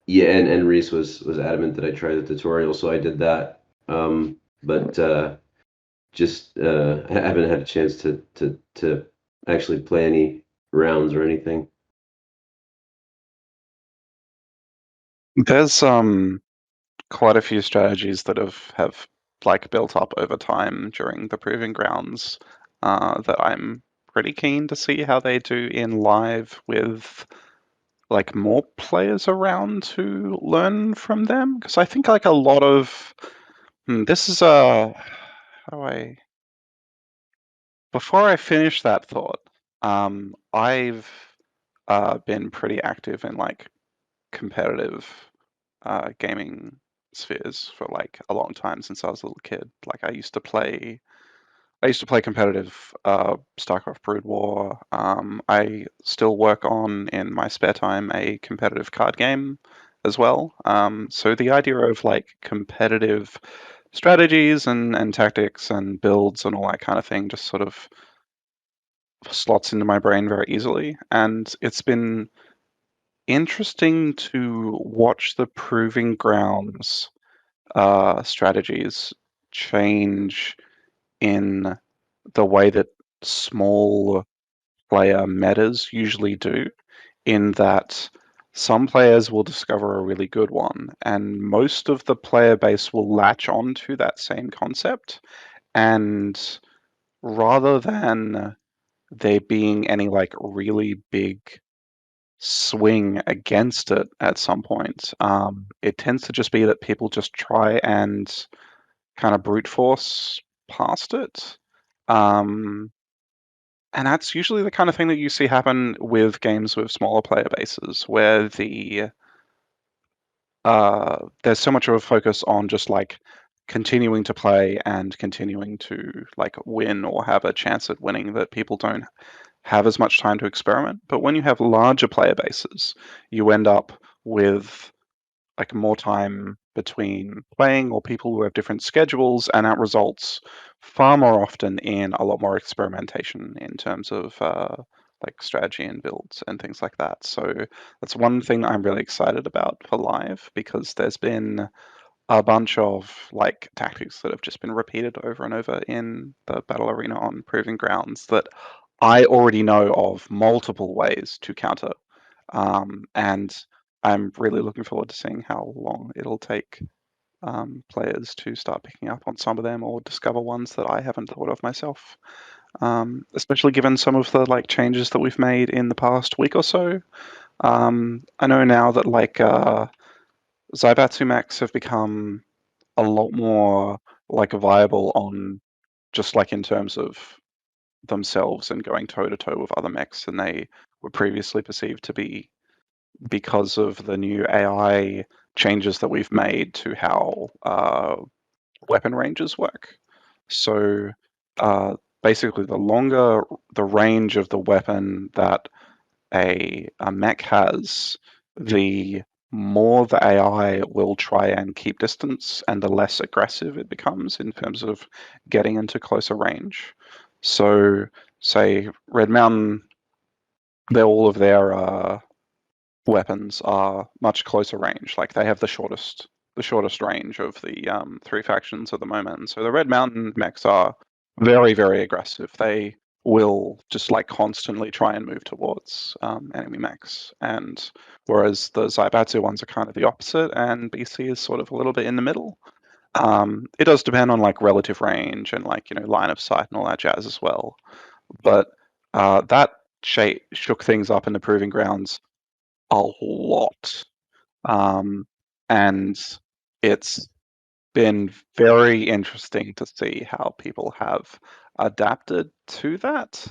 Yeah, and Reese was adamant that I try the tutorial, so I did that. But just I haven't had a chance to actually play any rounds or anything. There's quite a few strategies that have like built up over time during the proving grounds that I'm pretty keen to see how they do in live with like more players around to learn from them, because I think like a lot of this is how do I before I finish that thought, I've been pretty active in like competitive gaming spheres for like a long time since I was a little kid. Like I used to play competitive StarCraft Brood War. I still work on in my spare time a competitive card game as well. So the idea of like competitive strategies and tactics and builds and all that kind of thing just sort of slots into my brain very easily. And it's been interesting to watch the proving grounds strategies change in the way that small player metas usually do, in that some players will discover a really good one, and most of the player base will latch on to that same concept. And rather than there being any like really big swing against it at some point, it tends to just be that people just try and kind of brute force past it. And that's usually the kind of thing that you see happen with games with smaller player bases, where there's so much of a focus on just like continuing to play and continuing to like win or have a chance at winning, that people don't have as much time to experiment. But when you have larger player bases, you end up with like more time between playing, or people who have different schedules, and that results far more often in a lot more experimentation in terms of like strategy and builds and things like that. So that's one thing I'm really excited about for live, because there's been a bunch of like tactics that have just been repeated over and over in the battle arena on proving grounds that I already know of multiple ways to counter. And I'm really looking forward to seeing how long it'll take players to start picking up on some of them, or discover ones that I haven't thought of myself. Especially given some of the like changes that we've made in the past week or so. I know now that like Zaibatsu mechs have become a lot more like viable on just like in terms of themselves and going toe to toe with other mechs than they were previously perceived to be, because of the new AI changes that we've made to how weapon ranges work. So basically, the longer the range of the weapon that a mech has, the more the AI will try and keep distance, and the less aggressive it becomes in terms of getting into closer range. So, say Red Mountain, all of their weapons are much closer range. Like they have the shortest range of the three factions at the moment. So the Red Mountain mechs are very, very aggressive. They will just like constantly try and move towards enemy mechs. And whereas the Zaibatsu ones are kind of the opposite, and BC is sort of a little bit in the middle. It does depend on like relative range and like, line of sight and all that jazz as well. But that shook things up in the proving grounds a lot. And it's been very interesting to see how people have adapted to that.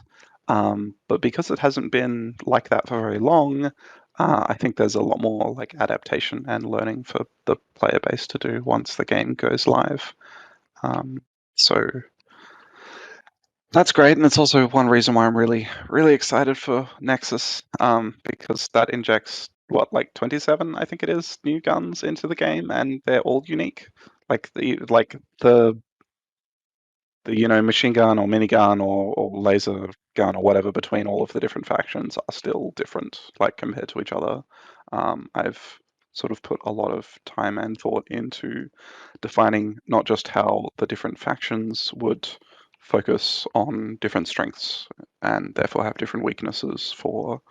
But because it hasn't been like that for very long, I think there's a lot more like adaptation and learning for the player base to do once the game goes live. So that's great, and it's also one reason why I'm really, really excited for Nexus, because that injects what, like 27, I think it is, new guns into the game, and they're all unique. Like the machine gun or minigun or laser gun or whatever between all of the different factions are still different, like compared to each other. I've sort of put a lot of time and thought into defining not just how the different factions would focus on different strengths and therefore have different weaknesses for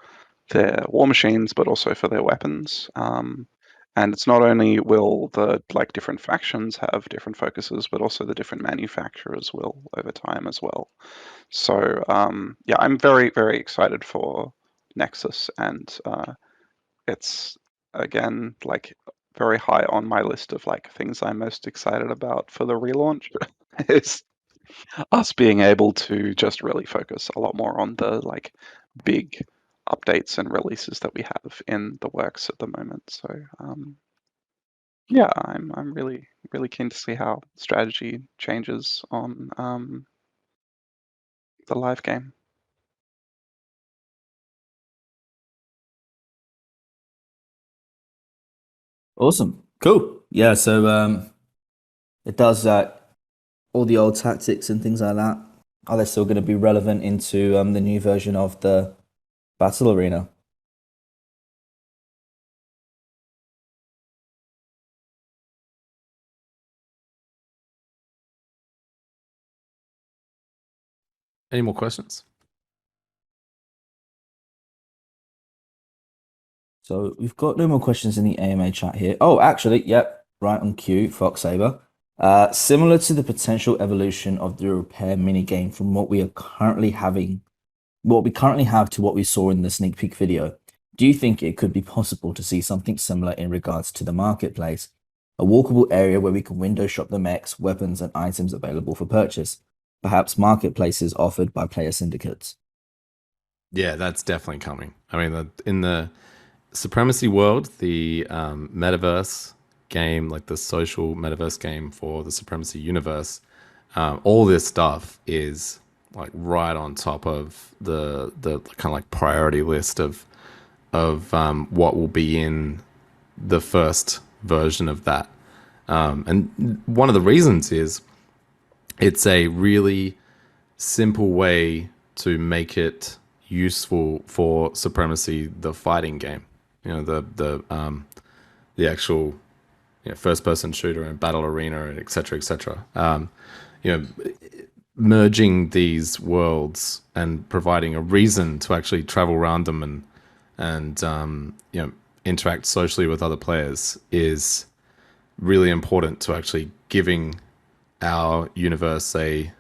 their war machines, but also for their weapons. And it's not only will the different factions have different focuses, but also the different manufacturers will over time as well. So yeah, I'm very, very excited for Nexus, and it's again very high on my list of things I'm most excited about for the relaunch. Is us being able to just really focus a lot more on the big updates and releases that we have in the works at the moment. So yeah, I'm really, really keen to see how strategy changes on the live game. Awesome. Cool. Yeah, so it does all the old tactics and things like that. Are they still going to be relevant into the new version of the Battle Arena? Any more questions? So we've got no more questions in the AMA chat here. Oh, actually, yep, right on cue, Fox Saber. Similar to the potential evolution of the repair minigame from what we currently have to what we saw in the sneak peek video, do you think it could be possible to see something similar in regards to the marketplace? A walkable area where we can window shop the mechs, weapons, and items available for purchase. Perhaps marketplaces offered by player syndicates. Yeah, that's definitely coming. I mean, in the Supremacy world, the metaverse game, like the social metaverse game for the Supremacy universe, all this stuff is like right on top of the kind of like priority list of what will be in the first version of that. And one of the reasons is it's a really simple way to make it useful for Supremacy, the fighting game. You know, the actual first person shooter and battle arena and et cetera, et cetera. Merging these worlds and providing a reason to actually travel around them and interact socially with other players is really important to actually giving our universe a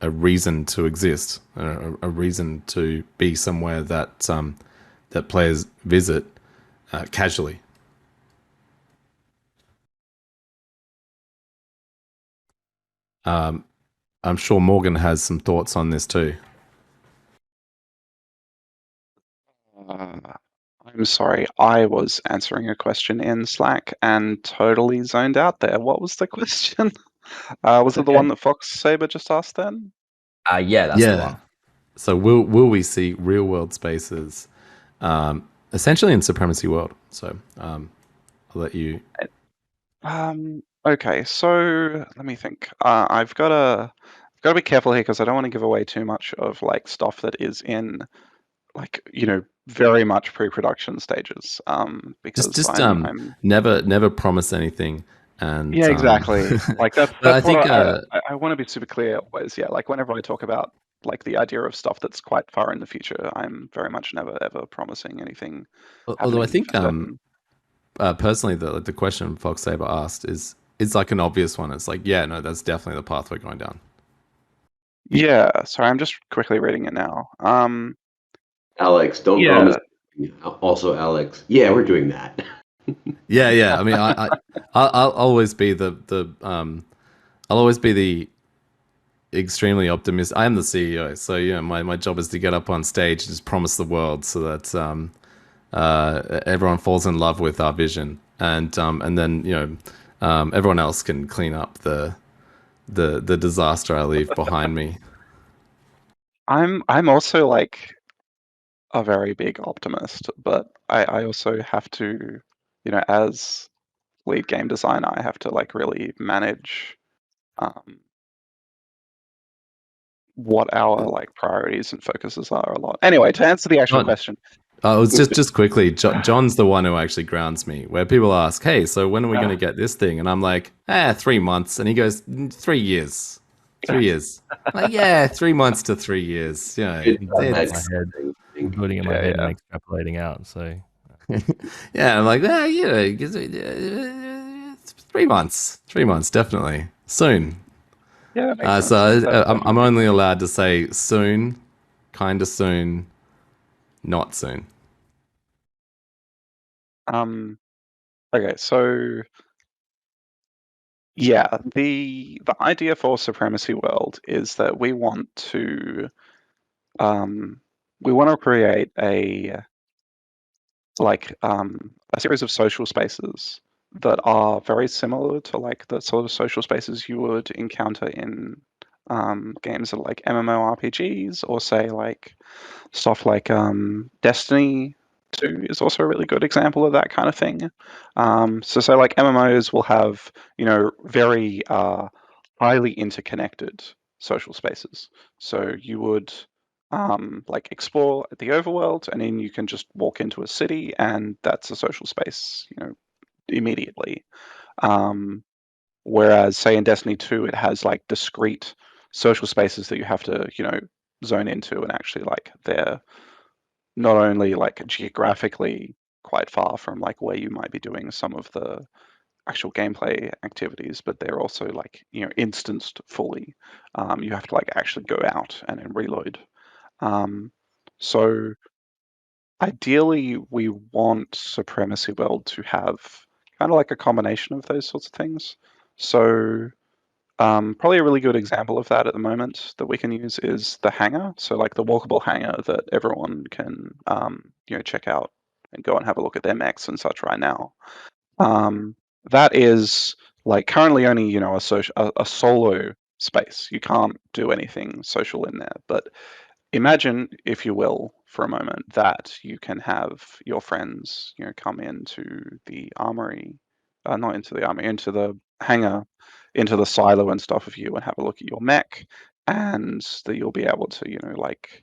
reason to exist, a reason to be somewhere that that players visit casually. I'm sure Morgan has some thoughts on this too. I'm sorry, I was answering a question in Slack and totally zoned out there. What was the question? Was it the one that Fox Saber just asked then? Yeah, that's the one. So will we see real world spaces, essentially in Supremacy world? So I'll let you. Okay, so let me think. I've got to be careful here because I don't want to give away too much of stuff that is in very much pre-production stages. Because Just I'm never promise anything. And yeah, exactly. That's I think what I want to be super clear always. Yeah, whenever I talk about the idea of stuff that's quite far in the future, I'm very much never ever promising anything. although I think for certain. personally the question Fox Saber asked is like an obvious one. It's like, yeah, no, that's definitely the path we're going down. Yeah, sorry, I'm just quickly reading it now. Alex, don't promise. Also, Alex, yeah, we're doing that. Yeah. I mean, I'll always be I'll always be the extremely optimistic. I am the CEO, so my job is to get up on stage and just promise the world so that everyone falls in love with our vision, and then everyone else can clean up the disaster I leave behind me. I'm also like a very big optimist, but I also have to, as lead game designer, I have to like really manage what our like priorities and focuses are a lot. Anyway, to answer the actual question. Oh, it's just quickly. John's the one who actually grounds me. Where people ask, "Hey, so when are we going to get this thing?" And I'm like, 3 months. And he goes, 3 years. 3 years. Like, yeah, 3 months to 3 years. Yeah, I'm building it in my head. I'm building it in my head Yeah. and extrapolating out. So yeah. I'm like, 3 months. 3 months, definitely soon. Yeah, that makes sense. So I'm only allowed to say soon, kind of soon, not soon. Okay, so yeah, the idea for Supremacy World is that we want to create a series of social spaces that are very similar to like the sort of social spaces you would encounter in games that are like MMORPGs, or say like stuff like Destiny 2 is also a really good example of that kind of thing. So say like MMOs will have, very highly interconnected social spaces. So you would like explore the overworld, and then you can just walk into a city, and that's a social space, immediately. Whereas, say in Destiny 2, it has like discrete social spaces that you have to, zone into, and actually like they're not only like geographically quite far from like where you might be doing some of the actual gameplay activities, but they're also like, instanced fully. You have to like actually go out and then reload. So ideally, we want Supremacy World to have kind of like a combination of those sorts of things. So probably a really good example of that at the moment that we can use is the hangar. So like the walkable hangar that everyone can check out and go and have a look at their mechs and such right now. That is like currently only a solo space. You can't do anything social in there. But imagine, if you will, for a moment, that you can have your friends come into the armory, not into the armory, into the hangar, into the silo and stuff of you, and have a look at your mech, and that you'll be able to like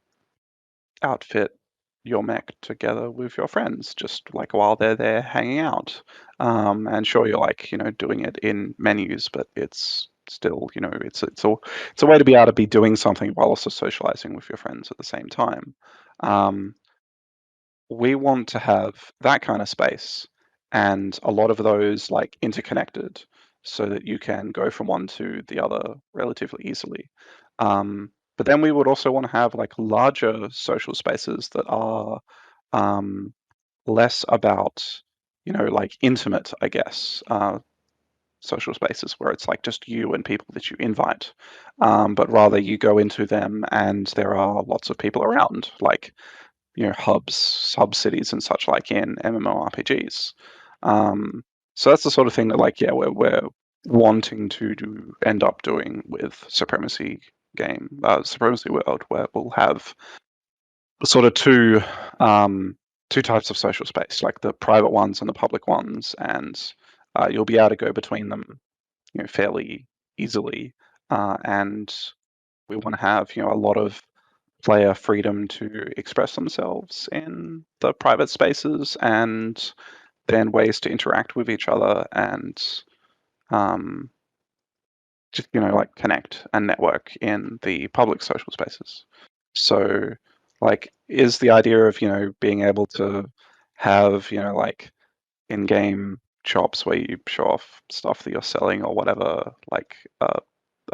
outfit your mech together with your friends, just like while they're there hanging out. And sure, you're like doing it in menus, but it's still it's a way to be able to be doing something while also socializing with your friends at the same time. We want to have that kind of space, and a lot of those like interconnected, so that you can go from one to the other relatively easily. But then we would also want to have like larger social spaces that are less about, like intimate, I guess, social spaces where it's like just you and people that you invite, but rather you go into them and there are lots of people around, like hubs, hub cities and such, like in MMORPGs. So that's the sort of thing that like we're wanting to end up doing with Supremacy World, where we'll have sort of two types of social space, like the private ones and the public ones, and you'll be able to go between them fairly easily. And we want to have a lot of player freedom to express themselves in the private spaces, and then ways to interact with each other, and just like connect and network in the public social spaces. So like is the idea of being able to have like in-game shops where you show off stuff that you're selling or whatever, like a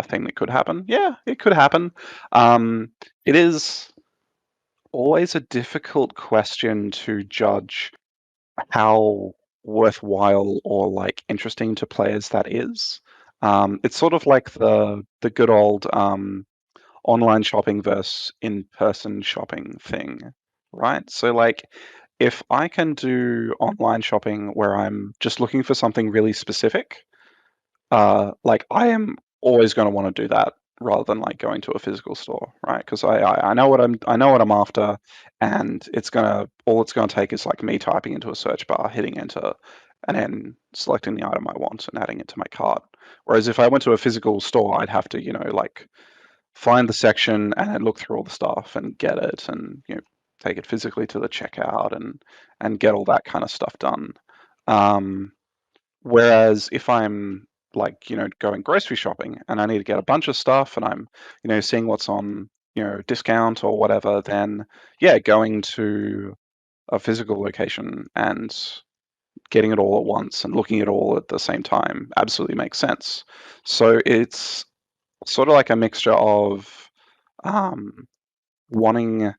thing that could happen. Yeah, it could happen. It is always a difficult question to judge how worthwhile or like interesting to players that is. It's sort of like the good old online shopping versus in-person shopping thing, right? So like if I can do online shopping where I'm just looking for something really specific, like I am always going to want to do that rather than like going to a physical store, right? Because I know what I'm after, and all it's gonna take is like me typing into a search bar, hitting enter, and then selecting the item I want and adding it to my cart. Whereas if I went to a physical store, I'd have to, like find the section and then look through all the stuff and get it, and take it physically to the checkout and get all that kind of stuff done. Um, Whereas if I'm like, going grocery shopping and I need to get a bunch of stuff and I'm, seeing what's on, discount or whatever, then yeah, going to a physical location and getting it all at once and looking at all at the same time absolutely makes sense. So it's sort of like a mixture of um, wanting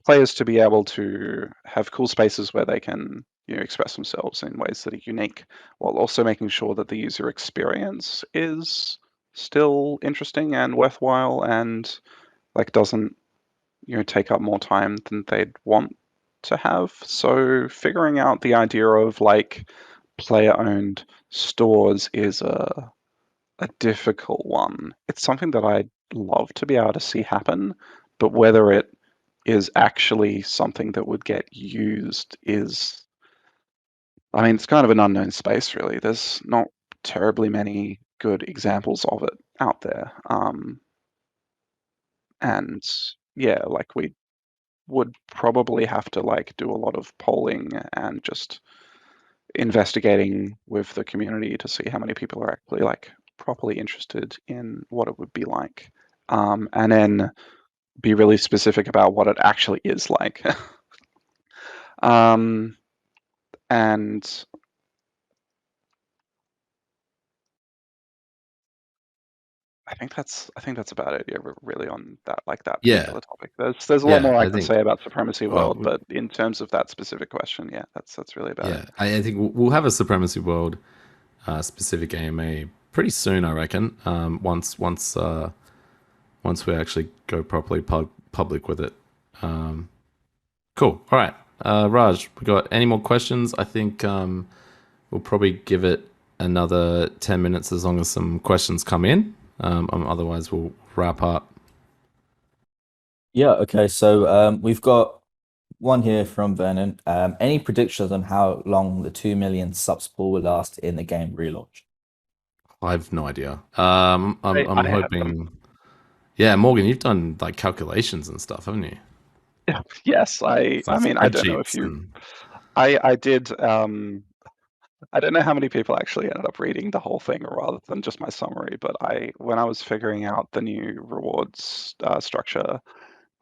players to be able to have cool spaces where they can express themselves in ways that are unique, while also making sure that the user experience is still interesting and worthwhile and like doesn't take up more time than they'd want to have. So figuring out the idea of like player owned stores is a difficult one. It's something that I'd love to be able to see happen, but whether it is actually something that would get used is, I mean, it's kind of an unknown space, really. There's not terribly many good examples of it out there. And yeah, like we would probably have to like do a lot of polling and just investigating with the community to see how many people are actually like properly interested in what it would be like. And then be really specific about what it actually is like. And I think that's about it. Yeah, really on that that Yeah, particular topic. There's a lot yeah. more I I could think. say about Supremacy Well, World, but in terms of that specific question, yeah, that's really about it. yeah. I think we'll have a Supremacy World specific AMA pretty soon. I reckon. Once we actually go properly public with it. Cool. All right, Raj. We got any more questions? I think we'll probably give it another 10 minutes as long as some questions come in. Otherwise, we'll wrap up. Yeah, okay. So we've got one here from Vernon. Any predictions on how long the 2 million subs pool will last in the game relaunch? I have no idea. I I'm have them. hoping. Yeah, Morgan, you've done like calculations and stuff, haven't you? Yes, It's I like mean, I don't know if spreadsheets you, and I did. I don't know how many people actually ended up reading the whole thing rather than just my summary, but when I was figuring out the new rewards structure,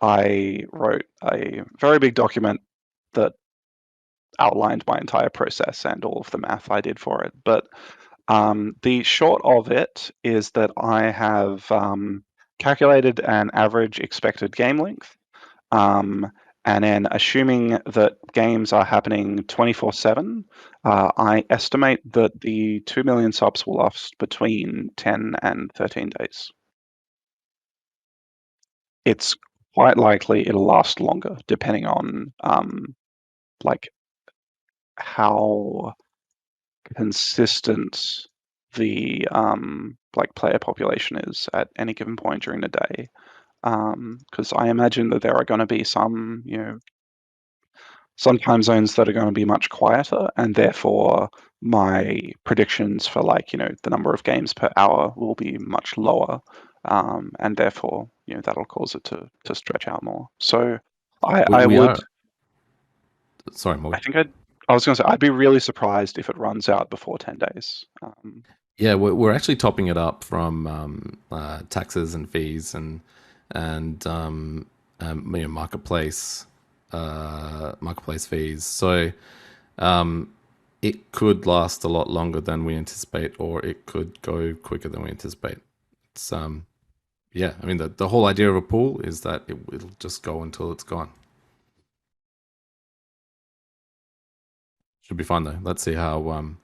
I wrote a very big document that outlined my entire process and all of the math I did for it. But the short of it is that I have calculated an average expected game length. And then assuming that games are happening 24/7, I estimate that the 2 million subs will last between 10 and 13 days. It's quite likely it'll last longer, depending on like how consistent the like player population is at any given point during the day. Because I imagine that there are going to be some time zones that are going to be much quieter, and therefore my predictions for like the number of games per hour will be much lower, and therefore that'll cause it to stretch out more. So I we would are. Sorry, I Morgan. think I was going to say I'd be really surprised if it runs out before 10 days. Yeah, we're actually topping it up from taxes and fees and marketplace fees. So it could last a lot longer than we anticipate, or it could go quicker than we anticipate. It's yeah. I mean, the whole idea of a pool is that it'll just go until it's gone. Should be fun though. Let's see how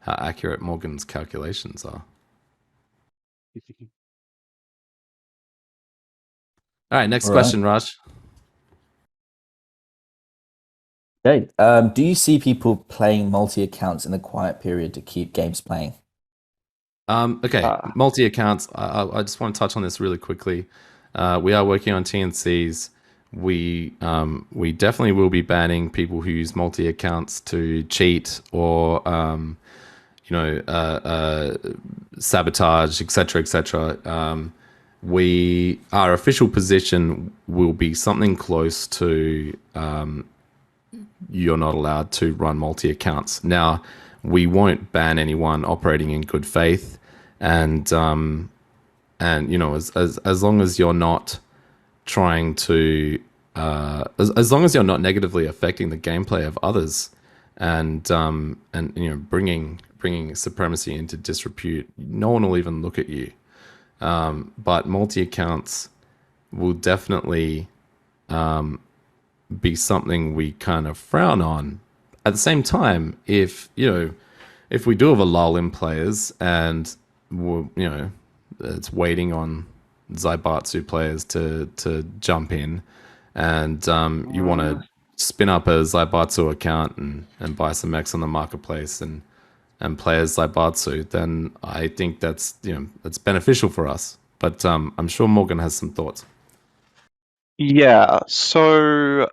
accurate Morgan's calculations are. All right, next All right. question, Raj. Okay. Do you see people playing multi accounts in the quiet period to keep games playing? Okay, Ah. multi accounts. I just want to touch on this really quickly. We are working on TNCs. We definitely will be banning people who use multi accounts to cheat or sabotage, etc., etc. Our official position will be something close to you're not allowed to run multi accounts. Now, we won't ban anyone operating in good faith, and as long as you're not trying to as long as you're not negatively affecting the gameplay of others, and bringing supremacy into disrepute, no one will even look at you. But multi accounts will definitely be something we kind of frown on. At the same time, if we do have a lull in players and it's waiting on Zaibatsu players to jump in, and you want to spin up a Zaibatsu account and buy some X on the marketplace and play as Zaibatsu, then I think that's beneficial for us. But I'm sure Morgan has some thoughts. Yeah. So,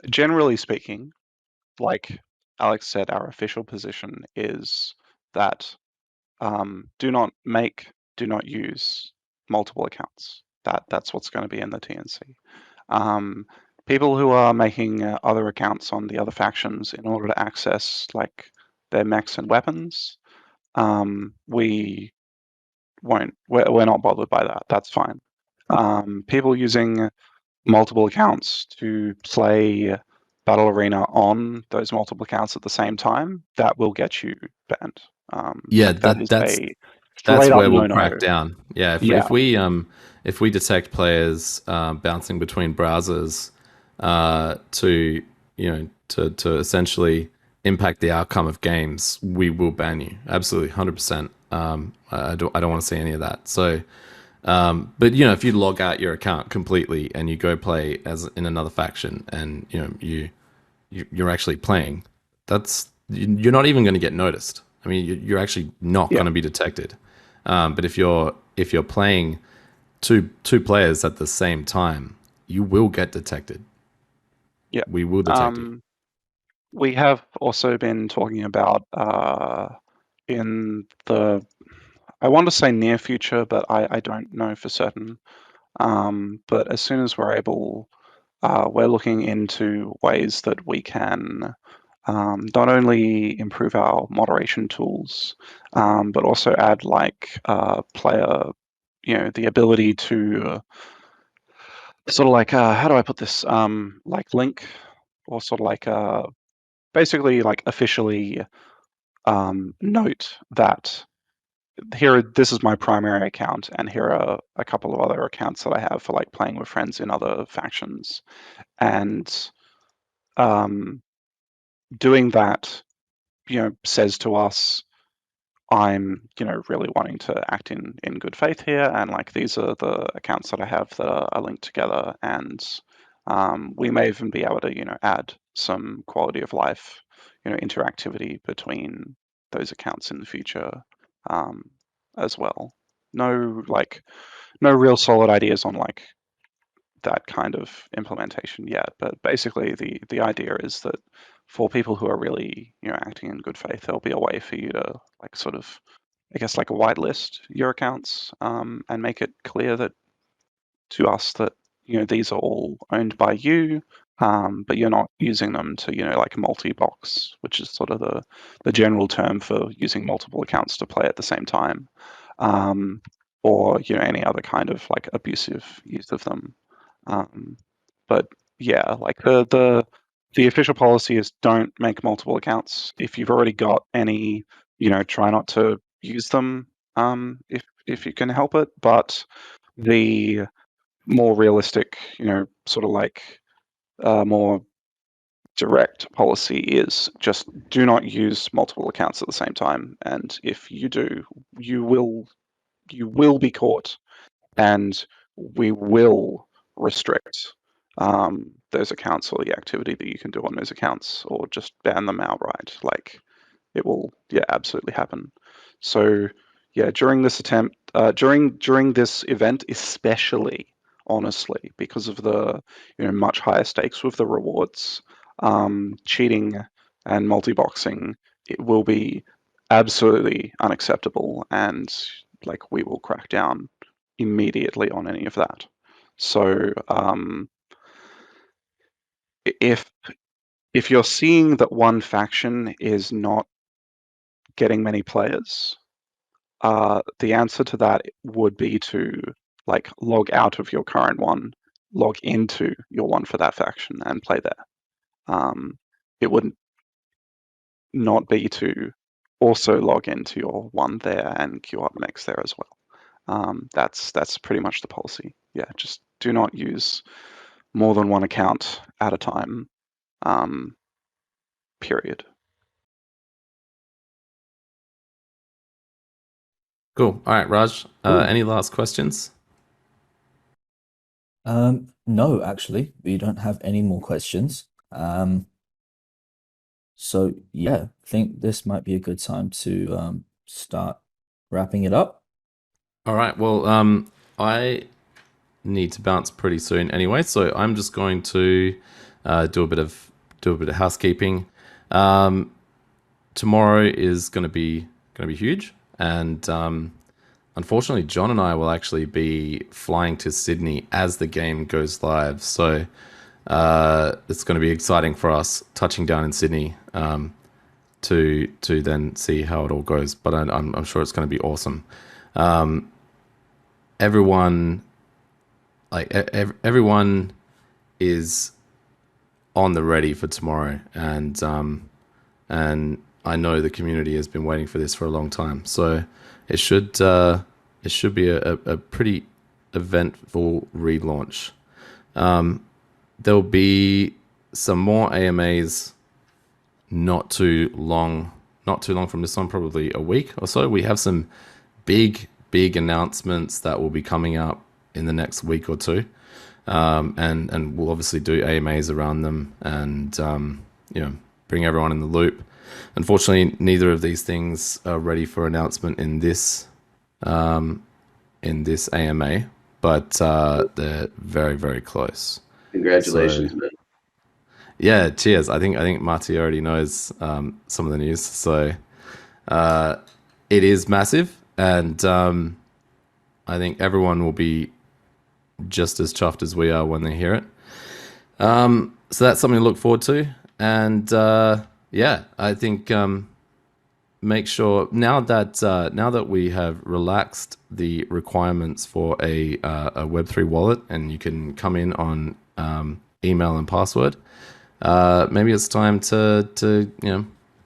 generally speaking, like Alex said, our official position is that do not use multiple accounts. That's what's going to be in the TNC. People who are making other accounts on the other factions in order to access like their mechs and weapons, we won't. We're not bothered by that. That's fine. People using multiple accounts to play Battle Arena on those multiple accounts at the same time, that will get you banned. Yeah, that is that's a that's straight up where we'll no-no. crack down. Yeah, Yeah. if we detect players bouncing between browsers to essentially impact the outcome of games, we will ban you. Absolutely, 100%. I don't want to see any of that. So, but if you log out your account completely and you go play as in another faction, and you're actually playing, you're not even going to get noticed. I mean, you're actually not going to be detected. But if you're playing two players at the same time, you will get detected. Yeah. We will detect you. We have also been talking about in the, I want to say near future, but I don't know for certain. But as soon as we're able, we're looking into ways that we can not only improve our moderation tools, but also add like player, the ability to sort of like how do I put this? Like link, or sort of like basically like officially note that this is my primary account, and here are a couple of other accounts that I have for like playing with friends in other factions, and doing that, says to us, I'm, really wanting to act in good faith here, and like these are the accounts that I have that are linked together, and we may even be able to, add some quality of life, interactivity between those accounts in the future, as well. No real solid ideas on like that kind of implementation yet, but basically the idea is that for people who are really acting in good faith, there'll be a way for you to like sort of, I guess, like a whitelist your accounts, and make it clear that to us that these are all owned by you, but you're not using them to like multi-box, which is sort of the general term for using multiple accounts to play at the same time, or any other kind of like abusive use of them. But yeah, like the official policy is don't make multiple accounts. If you've already got any, try not to use them, if you can help it. But the more realistic, sort of like more direct policy is just do not use multiple accounts at the same time. And if you do, you will you will be caught, and we will restrict those accounts or the activity that you can do on those accounts, or just ban them outright. Like, it will, yeah, absolutely happen. So yeah, during this during this event, especially, honestly, because of the much higher stakes with the rewards, cheating and multi-boxing, it will be absolutely unacceptable, and like, we will crack down immediately on any of that. So if you're seeing that one faction is not getting many players, the answer to that would be to like log out of your current one, log into your one for that faction, and play there. It wouldn't not be to also log into your one there and queue up next there as well. That's pretty much the policy. Yeah, just do not use more than one account at a time. Period. Cool. All right, Raj. Any last questions? No, actually, we don't have any more questions. So yeah, I think this might be a good time to start wrapping it up. All right. Well, I need to bounce pretty soon anyway, so I'm just going to do a bit of housekeeping. Tomorrow is going to be huge, and unfortunately, John and I will actually be flying to Sydney as the game goes live. So it's going to be exciting for us touching down in Sydney to then see how it all goes. But I'm sure it's going to be awesome. Everyone is on the ready for tomorrow, and I know the community has been waiting for this for a long time. So it should be a pretty eventful relaunch. There'll be some more AMAs not too long from this one, probably a week or so. We have some big announcements that will be coming up in the next week or two, and we'll obviously do AMAs around them, and bring everyone in the loop. Unfortunately, neither of these things are ready for announcement in this AMA, but they're very, very close. Congratulations, So, man. yeah, cheers. I think Marty already knows some of the news, so it is massive, and I think everyone will be just as chuffed as we are when they hear it. So that's something to look forward to, and yeah, I think make sure now that we have relaxed the requirements for a Web3 wallet, and you can come in on email and password. Maybe it's time to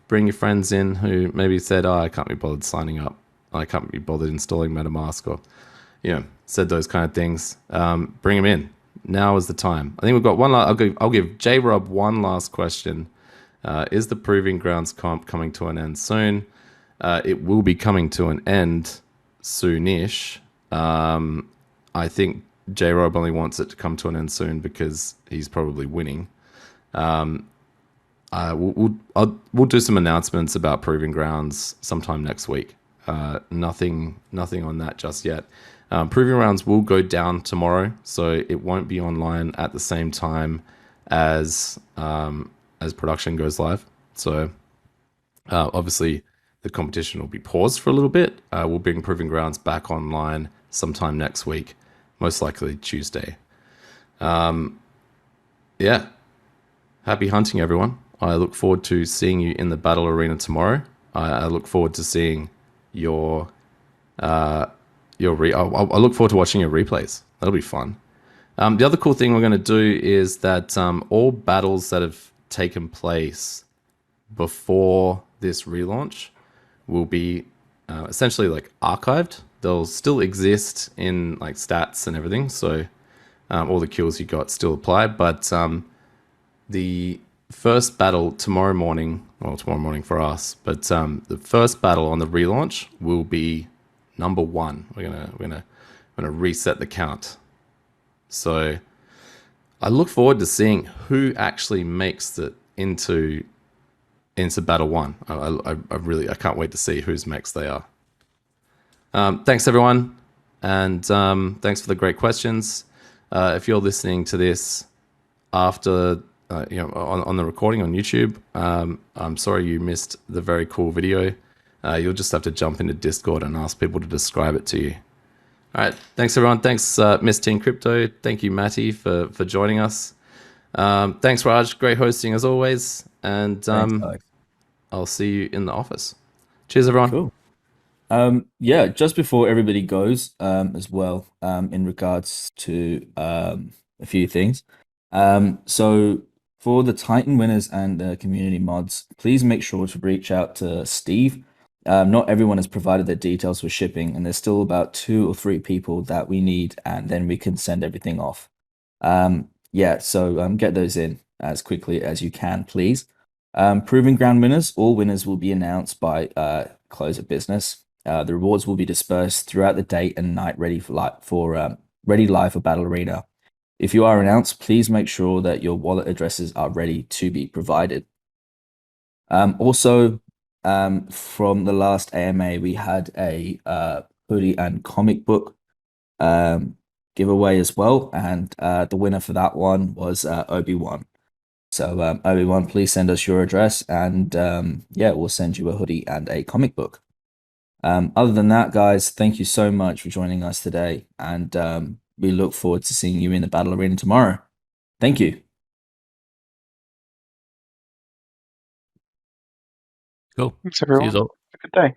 bring your friends in who maybe said, "Oh, I can't be bothered signing up. I can't be bothered installing MetaMask," or said those kind of things. Bring them in. Now is the time. I think we've got one. I'll give J Rob one last question. Is the Proving Grounds comp coming to an end soon? It will be coming to an end soonish. I think J Rob only wants it to come to an end soon because he's probably winning. We'll do some announcements about Proving Grounds sometime next week. Nothing on that just yet. Proving Grounds will go down tomorrow, so it won't be online at the same time as production goes live. So obviously the competition will be paused for a little bit. We'll bring Proving Grounds back online sometime next week, most likely Tuesday. Yeah. Happy hunting, everyone. I look forward to seeing you in the battle arena tomorrow. I look forward to seeing your I look forward to watching your replays. That'll be fun. The other cool thing we're going to do is that all battles that have taken place before this relaunch will be essentially like archived. They'll still exist in like stats and everything, so all the kills you got still apply, but the first battle tomorrow morning for us, but the first battle on the relaunch will be number 1. We're gonna reset the count. So I look forward to seeing who actually makes it into Battle 1. I can't wait to see whose mechs they are. Thanks everyone, and thanks for the great questions. If you're listening to this after on the recording on YouTube, I'm sorry you missed the very cool video. You'll just have to jump into Discord and ask people to describe it to you. All right, thanks everyone. Thanks Miss Teen Crypto. Thank you Matty for joining us. Thanks Raj, great hosting as always, and Thanks, Alex. I'll see you in the office. Cheers everyone. Cool. Yeah, just before everybody goes, as well, in regards to a few things. So for the Titan winners and community mods, please make sure to reach out to Steve. Not everyone has provided their details for shipping, and there's still about 2 or 3 people that we need, and then we can send everything off. Yeah, so get those in as quickly as you can, please. Proving ground winners, all winners will be announced by close of business. The rewards will be dispersed throughout the day and night, ready live for Battle Arena. If you are announced, please make sure that your wallet addresses are ready to be provided. Also, from the last AMA, we had a hoodie and comic book giveaway as well, and the winner for that one was Obi-Wan. So Obi-Wan, please send us your address, and yeah, we'll send you a hoodie and a comic book. Other than that, guys, thank you so much for joining us today, and we look forward to seeing you in the Battle Arena tomorrow. Thank you. Cool. Thanks See everyone. you all. Have a good day.